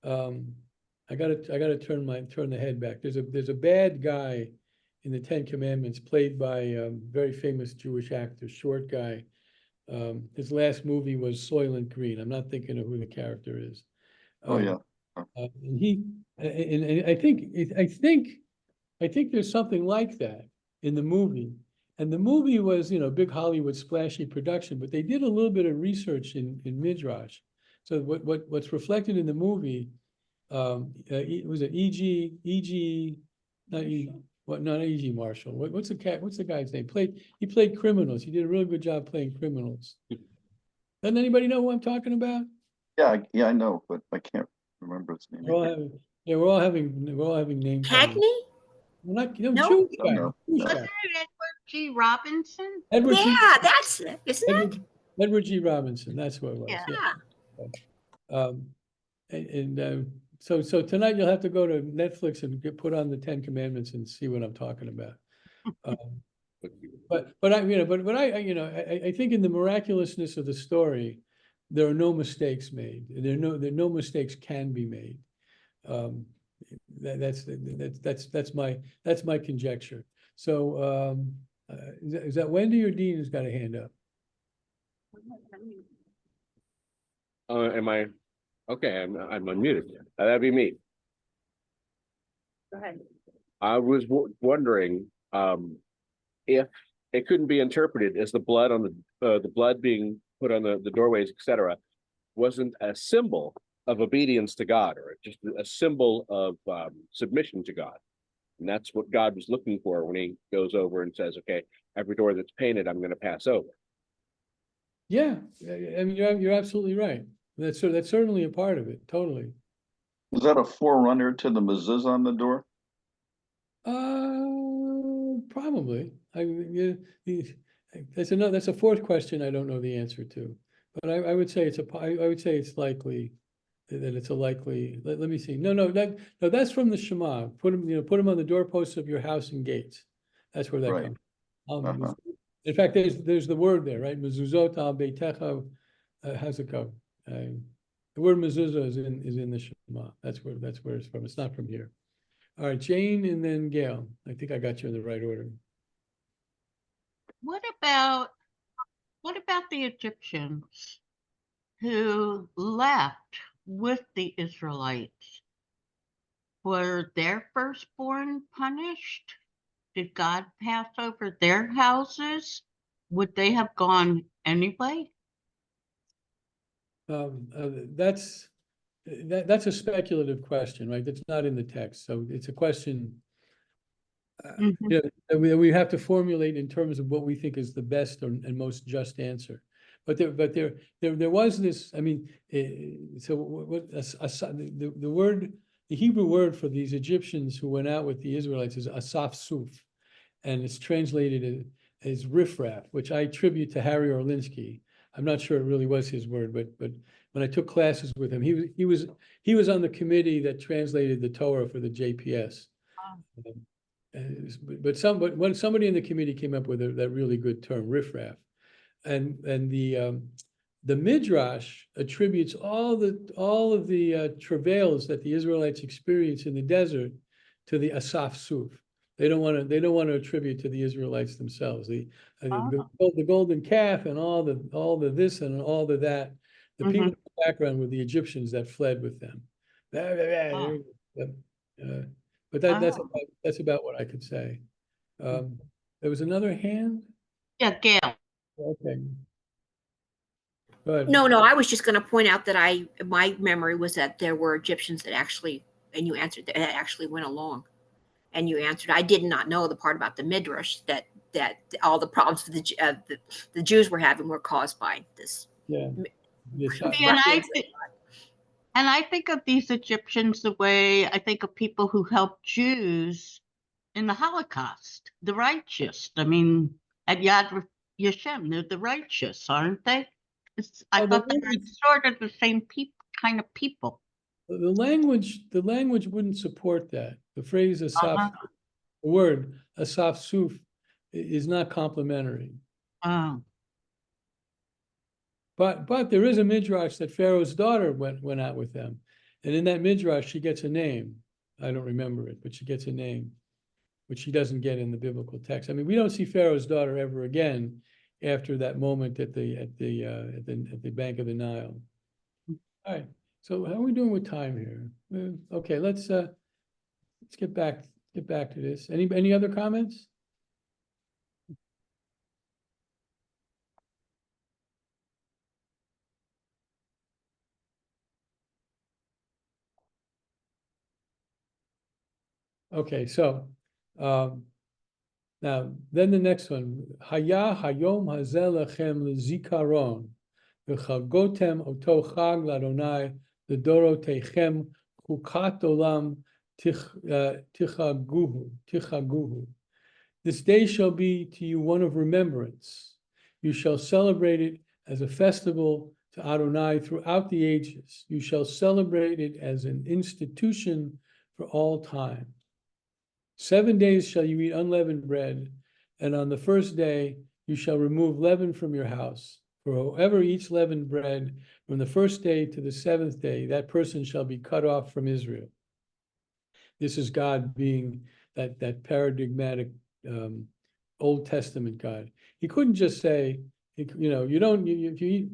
[SPEAKER 1] I gotta turn the head back. There's a bad guy in the Ten Commandments, played by a very famous Jewish actor, short guy. His last movie was Soylent Green. I'm not thinking of who the character is.
[SPEAKER 4] Oh yeah.
[SPEAKER 1] And I think there's something like that in the movie. And the movie was, big Hollywood splashy production, but they did a little bit of research in Midrash. So what's reflected in the movie, was it not E.G. Marshall? What's the guy's name? He played criminals. He did a really good job playing criminals. Doesn't anybody know who I'm talking about?
[SPEAKER 4] Yeah, I know, but I can't remember his name.
[SPEAKER 1] We're all having names.
[SPEAKER 6] Hackney?
[SPEAKER 1] Well, not,
[SPEAKER 6] No?
[SPEAKER 1] Jewish guy.
[SPEAKER 4] No.
[SPEAKER 1] Jewish guy.
[SPEAKER 11] Wasn't it Edward G. Robinson?
[SPEAKER 6] Yeah, that's it, isn't it?
[SPEAKER 1] Edward G. Robinson, that's what it was.
[SPEAKER 6] Yeah.
[SPEAKER 1] So tonight you'll have to go to Netflix and put on the Ten Commandments and see what I'm talking about. But I think in the miraculousness of the story, there are no mistakes made. There no mistakes can be made. That's my conjecture. So is that Wendy or Dean who's got a hand up?
[SPEAKER 13] Am I okay? I'm unmuted. That'd be me.
[SPEAKER 2] Go ahead.
[SPEAKER 13] I was wondering if it couldn't be interpreted as the blood on the blood being put on the doorways, etc., wasn't a symbol of obedience to God, or just a symbol of submission to God. And that's what God was looking for when he goes over and says, okay, every door that's painted, I'm going to pass over.
[SPEAKER 1] Yeah, I mean, you're absolutely right. That's certainly a part of it. Totally.
[SPEAKER 4] Was that a forerunner to the mezuzah on the door?
[SPEAKER 1] Probably. That's a fourth question I don't know the answer to, but I would say it's likely that it's a likely. Let me see. No, that's from the Shema. Put them on the doorposts of your house and gates. That's where that comes. In fact, there's the word there, right? Mezuzot al beitecha hazakav. The word mezuzah is in the Shema. That's where it's from. It's not from here. All right, Jane and then Gail. I think I got you in the right order.
[SPEAKER 11] What about the Egyptians who left with the Israelites? Were their firstborn punished? Did God pass over their houses? Would they have gone anyway?
[SPEAKER 1] That's a speculative question, right? That's not in the text. So it's a question that we have to formulate in terms of what we think is the best and most just answer. But there was this. I mean, the Hebrew word for these Egyptians who went out with the Israelites is asaf suf, and it's translated as riffraff, which I attribute to Harry Orlinsky. I'm not sure it really was his word, but when I took classes with him, he was on the committee that translated the Torah for the JPS. But somebody in the committee came up with that really good term, riffraff, and the Midrash attributes all of the travails that the Israelites experienced in the desert to the Asaf Suf. They don't want to attribute to the Israelites themselves. The golden calf and all the this and all the that. The people in the background were the Egyptians that fled with them. But that's about what I could say. There was another hand.
[SPEAKER 11] Yeah, Gail.
[SPEAKER 1] Okay. But
[SPEAKER 6] No, I was just going to point out that my memory was that there were Egyptians that actually, and you answered that actually went along, and you answered. I did not know the part about the midrash that all the problems the Jews were having were caused by this.
[SPEAKER 1] yeah, yes,
[SPEAKER 11] See, and I think of these Egyptians the way I think of people who helped Jews in the Holocaust, the righteous. I mean, at Yad Vashem, they're the righteous, aren't they? I thought they were sort of the same kind of people.
[SPEAKER 1] the language wouldn't support that. The phrase asaf,
[SPEAKER 11] Uh-huh.
[SPEAKER 1] the word asaf suf is not complementary.
[SPEAKER 11] Oh.
[SPEAKER 1] But there is a midrash that Pharaoh's daughter went out with them, and in that midrash she gets a name. I don't remember it, but she gets a name, which she doesn't get in the biblical text. I mean, we don't see Pharaoh's daughter ever again after that moment at the bank of the Nile. All right. So how are we doing with time here? Okay, let's get back to this. Any other comments? Okay, so now then the next one. Haya hayom hazel lechem lezikaron v'chagotem oto chag l'Adonai l'dorotechem chukat olam tichaguhu. This day shall be to you one of remembrance. You shall celebrate it as a festival to Adonai throughout the ages. You shall celebrate it as an institution for all time. 7 days shall you eat unleavened bread, and on the first day you shall remove leaven from your house. For whoever eats leavened bread from the first day to the seventh day, that person shall be cut off from Israel. This is God being that paradigmatic Old Testament God. He couldn't just say, if you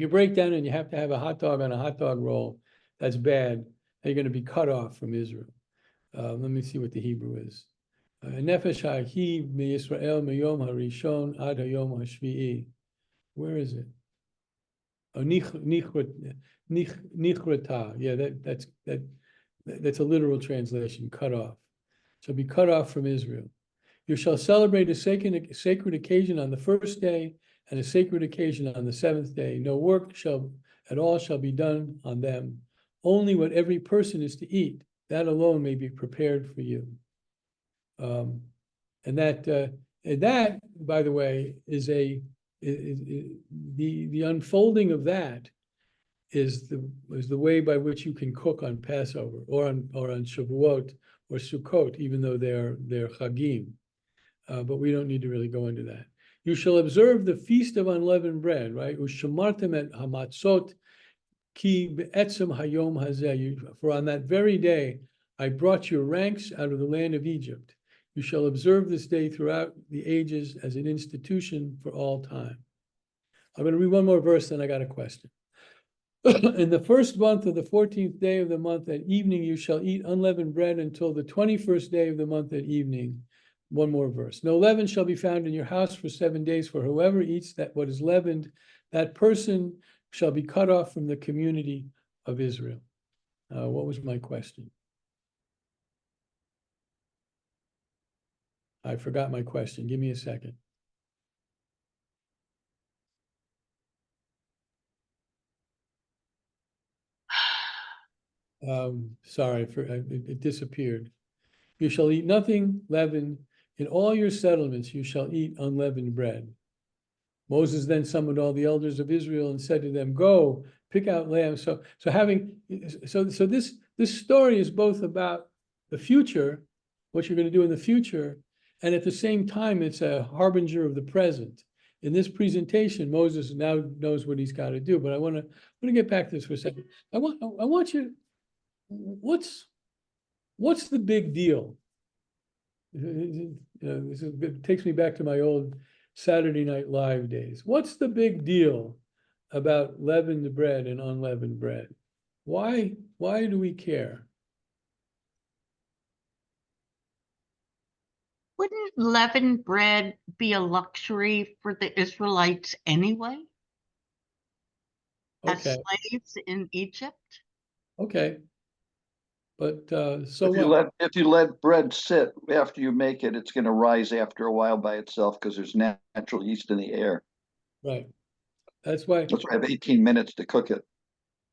[SPEAKER 1] break down and you have to have a hot dog on a hot dog roll, that's bad. You're going to be cut off from Israel. Let me see what the Hebrew is. Nefesh ha'ahi miYisrael miyom harishon ad hayom hashvi'i. Where is it? Oh, nichrata. Yeah, that's a literal translation. Cut off. Shall be cut off from Israel. You shall celebrate a sacred occasion on the first day and a sacred occasion on the seventh day. No work at all shall be done on them. Only what every person is to eat, that alone may be prepared for you. And that, by the way, is the unfolding of that is the way by which you can cook on Passover or on Shavuot or Sukkot, even though they're Chagim. But we don't need to really go into that. You shall observe the feast of unleavened bread, right? Ushamartem et hamatzot ki be'etzem hayom hazeh. For on that very day I brought your ranks out of the land of Egypt. You shall observe this day throughout the ages as an institution for all time. I'm going to read one more verse, then I got a question. In the first month of the 14th day of the month at evening, you shall eat unleavened bread until the 21st day of the month at evening. One more verse. No leaven shall be found in your house for 7 days, for whoever eats what is leavened, that person shall be cut off from the community of Israel. What was my question? I forgot my question. Give me a second. Sorry, it disappeared. You shall eat nothing leavened. In all your settlements you shall eat unleavened bread. Moses then summoned all the elders of Israel and said to them, "Go, pick out lambs." So this story is both about the future, what you're going to do in the future, and at the same time it's a harbinger of the present. In this presentation, Moses now knows what he's got to do. But I want to get back to this for a second. I want you. What's the big deal? It takes me back to my old Saturday Night Live days. What's the big deal about leavened bread and unleavened bread? Why do we care?
[SPEAKER 11] Wouldn't leavened bread be a luxury for the Israelites anyway? as
[SPEAKER 1] Okay,
[SPEAKER 11] slaves in Egypt.
[SPEAKER 1] okay. But so
[SPEAKER 4] If you
[SPEAKER 1] what?
[SPEAKER 4] if you let bread sit after you make it, it's going to rise after a while by itself because there's natural yeast in the air.
[SPEAKER 1] Right. That's why,
[SPEAKER 4] That's why I have 18 minutes to cook it.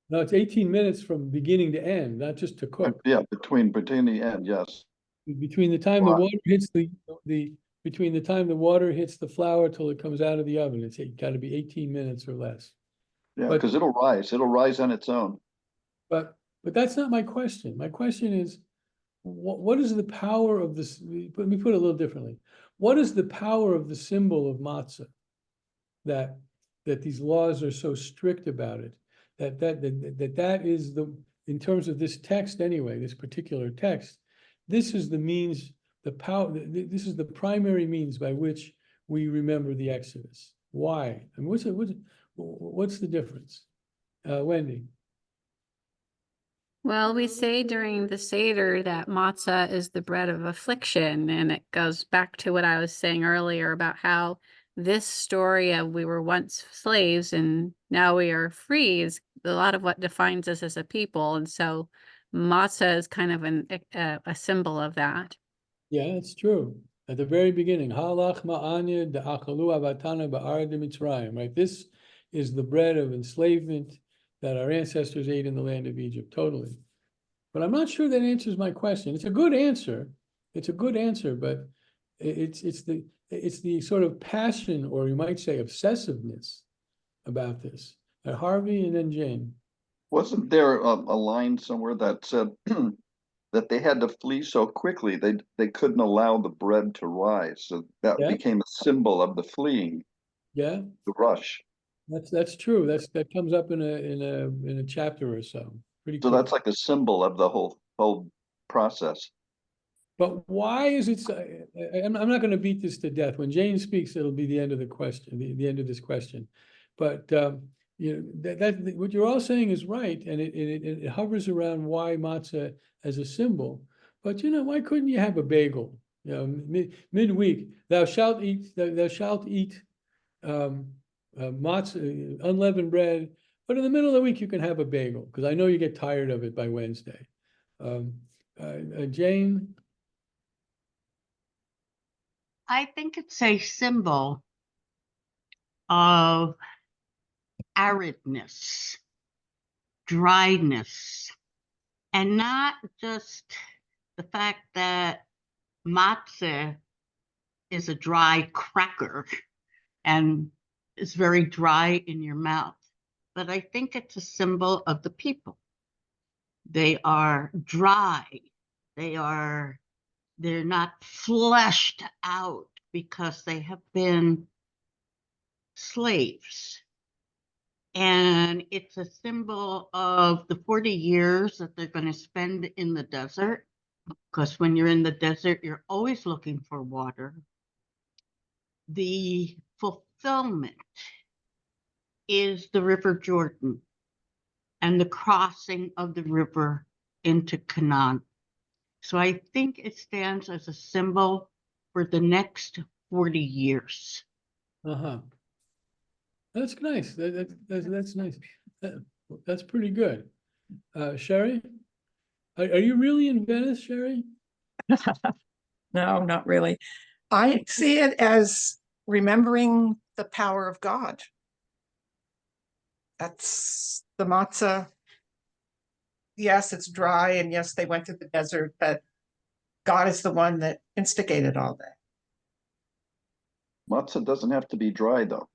[SPEAKER 1] no, it's 18 minutes from beginning to end, not just to cook.
[SPEAKER 4] Yeah, between the end, yes.
[SPEAKER 1] Between the time the
[SPEAKER 4] Wow.
[SPEAKER 1] water hits between the time the water hits the flour till it comes out of the oven, it's got to be 18 minutes or less.
[SPEAKER 4] Yeah,
[SPEAKER 1] But
[SPEAKER 4] because it'll rise. It'll rise on its own.
[SPEAKER 1] but that's not my question. My question is, what is the power of this? Let me put it a little differently. What is the power of the symbol of matzah? That these laws are so strict about it. That is the, in terms of this text anyway, this particular text, this is the means, the power, this is the primary means by which we remember the Exodus. Why? I mean, what's the difference? Wendy?
[SPEAKER 2] Well, we say during the Seder that matzah is the bread of affliction, and it goes back to what I was saying earlier about how this story of we were once slaves and now we are free is a lot of what defines us as a people. And so matzah is kind of a symbol of that.
[SPEAKER 1] Yeah, it's true. At the very beginning, halach ma'anya da'achalu avatana ba'ar de Mitzrayim, right? This is the bread of enslavement that our ancestors ate in the land of Egypt, totally. But I'm not sure that answers my question. It's a good answer. It's a good answer, but it's the sort of passion, or you might say obsessiveness about this. Harvey and then Jane.
[SPEAKER 4] Wasn't there a line somewhere that said that they had to flee so quickly they couldn't allow the bread to rise? So that
[SPEAKER 1] Yeah.
[SPEAKER 4] became a symbol of the fleeing,
[SPEAKER 1] Yeah,
[SPEAKER 4] the rush.
[SPEAKER 1] that's true. That comes up in a chapter or so. Pretty
[SPEAKER 4] So
[SPEAKER 1] quick.
[SPEAKER 4] that's like a symbol of the whole process.
[SPEAKER 1] But why is it so? I'm not going to beat this to death. When Jane speaks, it'll be the end of the question, the end of this question. But you know that what you're all saying is right, and it hovers around why matzah as a symbol. But you know, why couldn't you have a bagel? You know, midweek, thou shalt eat matzah, unleavened bread. But in the middle of the week, you can have a bagel because I know you get tired of it by Wednesday. Jane.
[SPEAKER 11] I think it's a symbol of aridness, dryness, and not just the fact that matzah is a dry cracker and is very dry in your mouth, but I think it's a symbol of the people. They are dry. They're not fleshed out because they have been slaves. And it's a symbol of the 40 years that they're going to spend in the desert, because when you're in the desert, you're always looking for water. The fulfillment is the River Jordan and the crossing of the river into Canaan. So I think it stands as a symbol for the next 40 years.
[SPEAKER 1] Uh-huh. That's nice. That's nice. That's pretty good. Sherry, are you really in Venice, Sherry?
[SPEAKER 5] No, not really. I see it as remembering the power of God. That's the matzah. Yes, it's dry, and yes, they went to the desert, but God is the one that instigated all that.
[SPEAKER 4] Matzah doesn't have to be dry, though.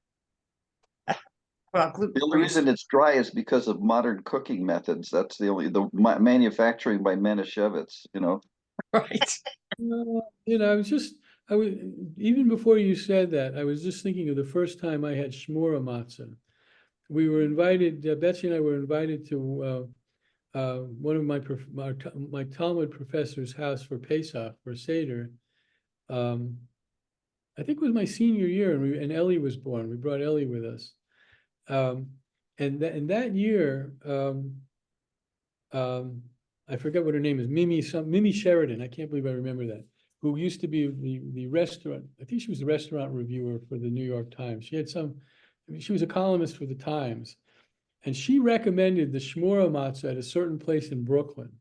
[SPEAKER 5] Well,
[SPEAKER 4] The only reason it's dry is because of modern cooking methods. That's the manufacturing by Manischewitz, you know.
[SPEAKER 5] Right.
[SPEAKER 1] You know, I was even before you said that, I was just thinking of the first time I had shmura matzah. We were invited, Betsy and I were invited to one of my Talmud professor's house for Pesach, for Seder. I think it was my senior year, and Ellie was born. We brought Ellie with us. And that year, I forget what her name is, Mimi Sheridan. I can't believe I remember that. Who used to be the restaurant. I think she was the restaurant reviewer for the New York Times. She was a columnist for the Times, and she recommended the shmura matzah at a certain place in Brooklyn.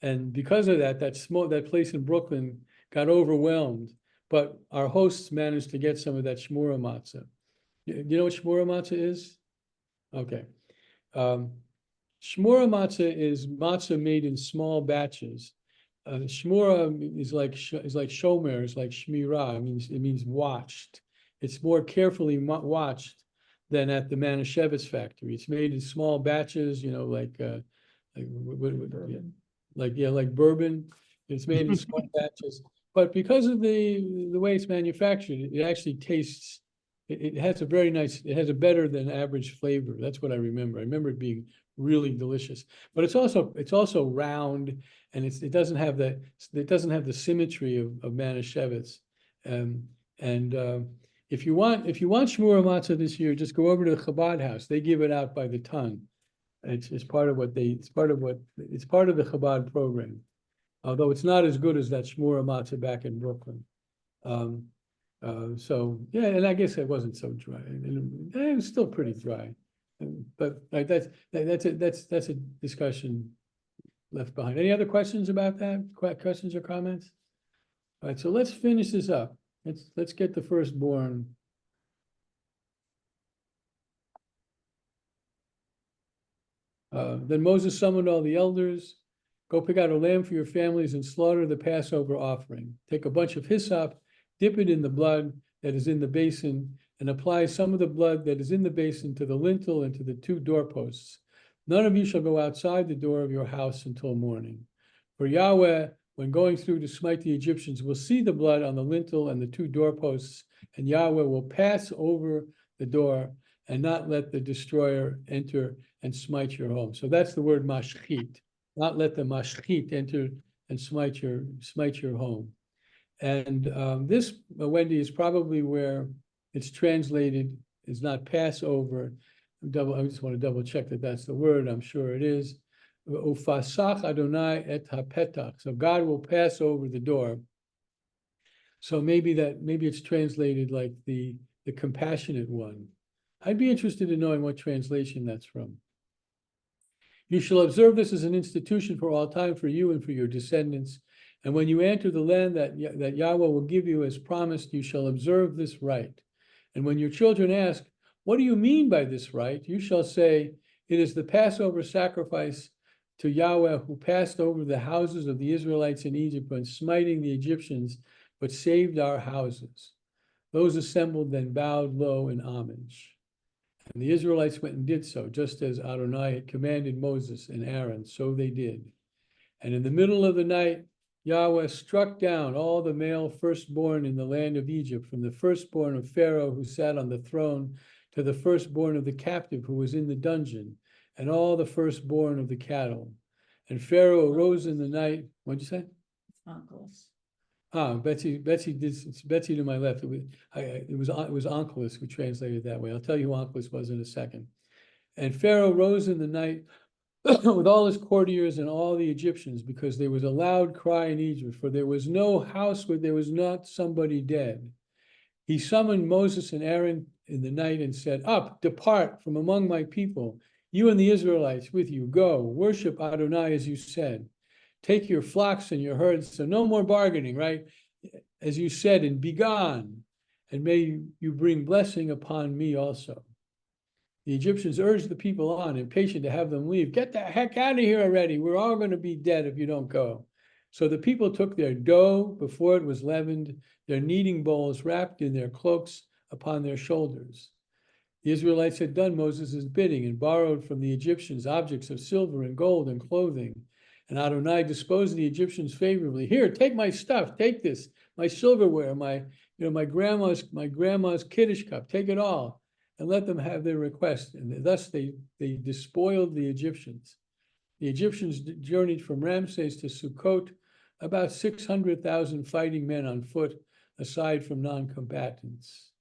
[SPEAKER 1] And because of that, that place in Brooklyn got overwhelmed, but our hosts managed to get some of that shmura matzah. You know what shmura matzah is? Okay. Shmura matzah is matzah made in small batches. Shmura is like shomer, is like shmirah. It means watched. It's more carefully watched than at the Manischewitz factory. It's made in small batches, like bourbon. It's made in small batches. But because of the way it's manufactured, it actually tastes. It has a better than average flavor. That's what I remember. I remember it being really delicious. But it's also round, and it doesn't have the symmetry of Manischewitz. If you want shmura matzah this year, just go over to the Chabad house. They give it out by the ton. It's part of the Chabad program. Although it's not as good as that shmura matzah back in Brooklyn. So yeah, and I guess it wasn't so dry. It was still pretty dry. But that's a discussion left behind. Any other questions about that? Questions or comments? All right, so let's finish this up. Let's get the firstborn. Then Moses summoned all the elders. Go pick out a lamb for your families and slaughter the Passover offering. Take a bunch of hyssop, dip it in the blood that is in the basin, and apply some of the blood that is in the basin to the lintel and to the 2 doorposts. None of you shall go outside the door of your house until morning. For Yahweh, when going through to smite the Egyptians, will see the blood on the lintel and the 2 doorposts, and Yahweh will pass over the door and not let the destroyer enter and smite your home. So that's the word mashchit, not let the mashchit enter and smite your home. And this, Wendy, is probably where it's translated, is not Passover. I just want to double check that that's the word. I'm sure it is. Ufasach Adonai et hapetach. So God will pass over the door. So maybe it's translated like the compassionate one. I'd be interested in knowing what translation that's from. You shall observe this as an institution for all time for you and for your descendants. And when you enter the land that Yahweh will give you as promised, you shall observe this rite. And when your children ask, what do you mean by this rite? You shall say, it is the Passover sacrifice to Yahweh who passed over the houses of the Israelites in Egypt when smiting the Egyptians, but saved our houses. Those assembled then bowed low in homage. And the Israelites went and did so, just as Adonai had commanded Moses and Aaron, so they did. And in the middle of the night, Yahweh struck down all the male firstborn in the land of Egypt, from the firstborn of Pharaoh who sat on the throne to the firstborn of the captive who was in the dungeon, and all the firstborn of the cattle. And Pharaoh arose in the night. What'd you say?
[SPEAKER 12] Onkelos.
[SPEAKER 1] Betsy to my left. It was Onkelos who translated that way. I'll tell you who Onkelos was in a second. And Pharaoh rose in the night with all his courtiers and all the Egyptians, because there was a loud cry in Egypt, for there was no house where there was not somebody dead. He summoned Moses and Aaron in the night and said, up, depart from among my people, you and the Israelites with you, go, worship Adonai as you said. Take your flocks and your herds, so no more bargaining, right? As you said, and be gone, and may you bring blessing upon me also. The Egyptians urged the people on, impatient to have them leave. Get the heck out of here already. We're all going to be dead if you don't go. So the people took their dough before it was leavened, their kneading bowls wrapped in their cloaks upon their shoulders. The Israelites had done Moses' bidding and borrowed from the Egyptians objects of silver and gold and clothing. And Adonai disposed the Egyptians favorably. Here, take my stuff. Take this, my silverware, my grandma's Kiddush cup. Take it all, and let them have their request. And thus they despoiled the Egyptians. The Egyptians journeyed from Ramses to Sukkot, about 600,000 fighting men on foot, aside from non-combatants.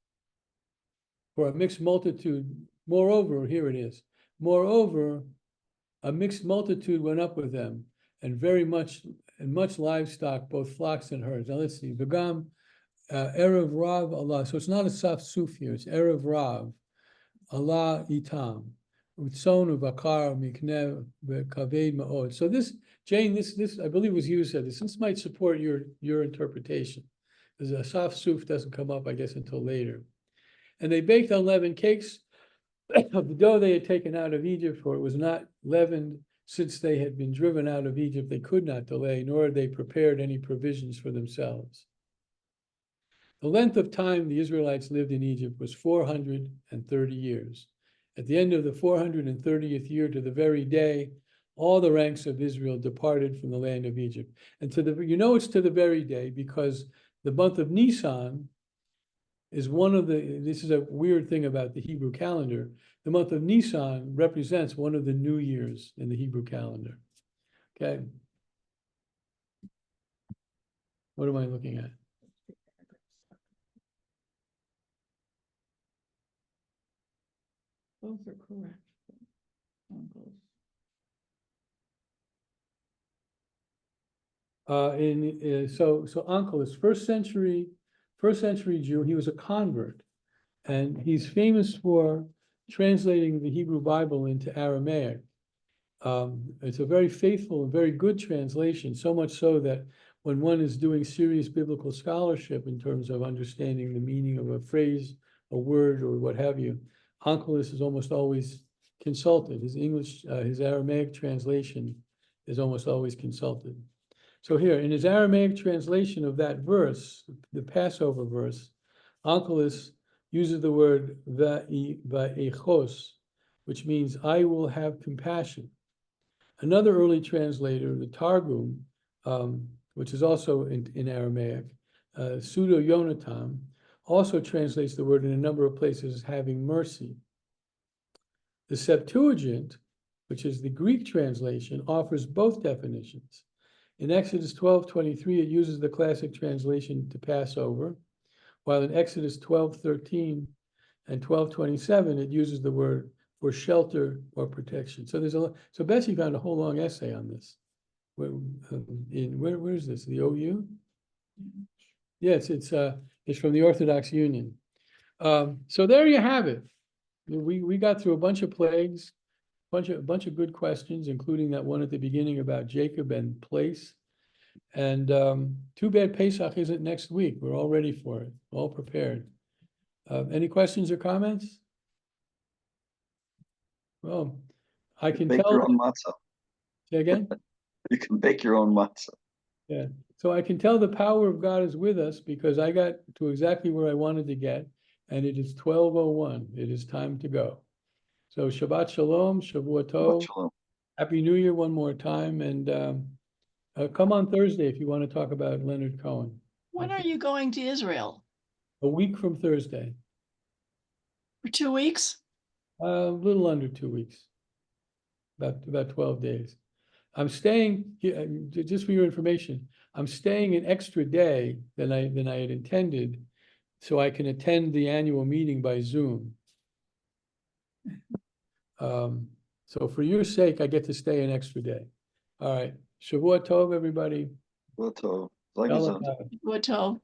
[SPEAKER 1] For a mixed multitude, moreover, here it is. Moreover, a mixed multitude went up with them, and much livestock, both flocks and herds. Now let's see. V'gam Erev Rav Allah. So it's not a Saf Suf here. It's Erev Rav Allah Itam. Utsonu vakar mikne kaved ma'od. So this, Jane, this I believe was used as this. This might support your interpretation. Because a soft suf doesn't come up, I guess, until later. And they baked unleavened cakes of the dough they had taken out of Egypt, for it was not leavened since they had been driven out of Egypt. They could not delay, nor had they prepared any provisions for themselves. The length of time the Israelites lived in Egypt was 430 years. At the end of the 430th year, to the very day, all the ranks of Israel departed from the land of Egypt. And it's to the very day because the month of Nisan is this is a weird thing about the Hebrew calendar. The month of Nisan represents one of the new years in the Hebrew calendar. Okay. What am I looking at?
[SPEAKER 12] Both are correct.
[SPEAKER 1] So Uncle is first century Jew. He was a convert, and he's famous for translating the Hebrew Bible into Aramaic. It's a very faithful and very good translation, so much so that when one is doing serious biblical scholarship in terms of understanding the meaning of a phrase, a word, or what have you, Onkelos is almost always consulted. His Aramaic translation is almost always consulted. So here, in his Aramaic translation of that verse, the Passover verse, Onkelos uses the word va'echos, which means I will have compassion. Another early translator, the Targum, which is also in Aramaic, Pseudo Yonatan, also translates the word in a number of places as having mercy. The Septuagint, which is the Greek translation, offers both definitions. In Exodus 12:23, it uses the classic translation to Passover, while in Exodus 12:13 and 12:27, it uses the word for shelter or protection. So Betsy found a whole long essay on this. Where is this? The OU? Yes, it's from the Orthodox Union. So there you have it. We got through a bunch of plagues, a bunch of good questions, including that one at the beginning about Jacob and place. And too bad Pesach isn't next week. We're all ready for it, all prepared. Any questions or comments? Well, I can
[SPEAKER 4] Bake
[SPEAKER 1] tell.
[SPEAKER 4] your own matzah.
[SPEAKER 1] Say again?
[SPEAKER 4] You can bake your own matzah.
[SPEAKER 1] Yeah. So I can tell the power of God is with us because I got to exactly where I wanted to get, and it is 12:01. It is time to go. So Shabbat Shalom, Shavua Tov.
[SPEAKER 4] Shabbat Shalom.
[SPEAKER 1] Happy New Year one more time, and come on Thursday if you want to talk about Leonard Cohen.
[SPEAKER 12] When are you going to Israel?
[SPEAKER 1] A week from Thursday.
[SPEAKER 12] For 2 weeks?
[SPEAKER 1] A little under 2 weeks. About 12 days. I'm staying, just for your information, I'm staying an extra day than I had intended, so I can attend the annual meeting by Zoom. So for your sake, I get to stay an extra day. All right. Shavua Tov, everybody.
[SPEAKER 4] Shavua Tov.
[SPEAKER 12] Shavua Tov.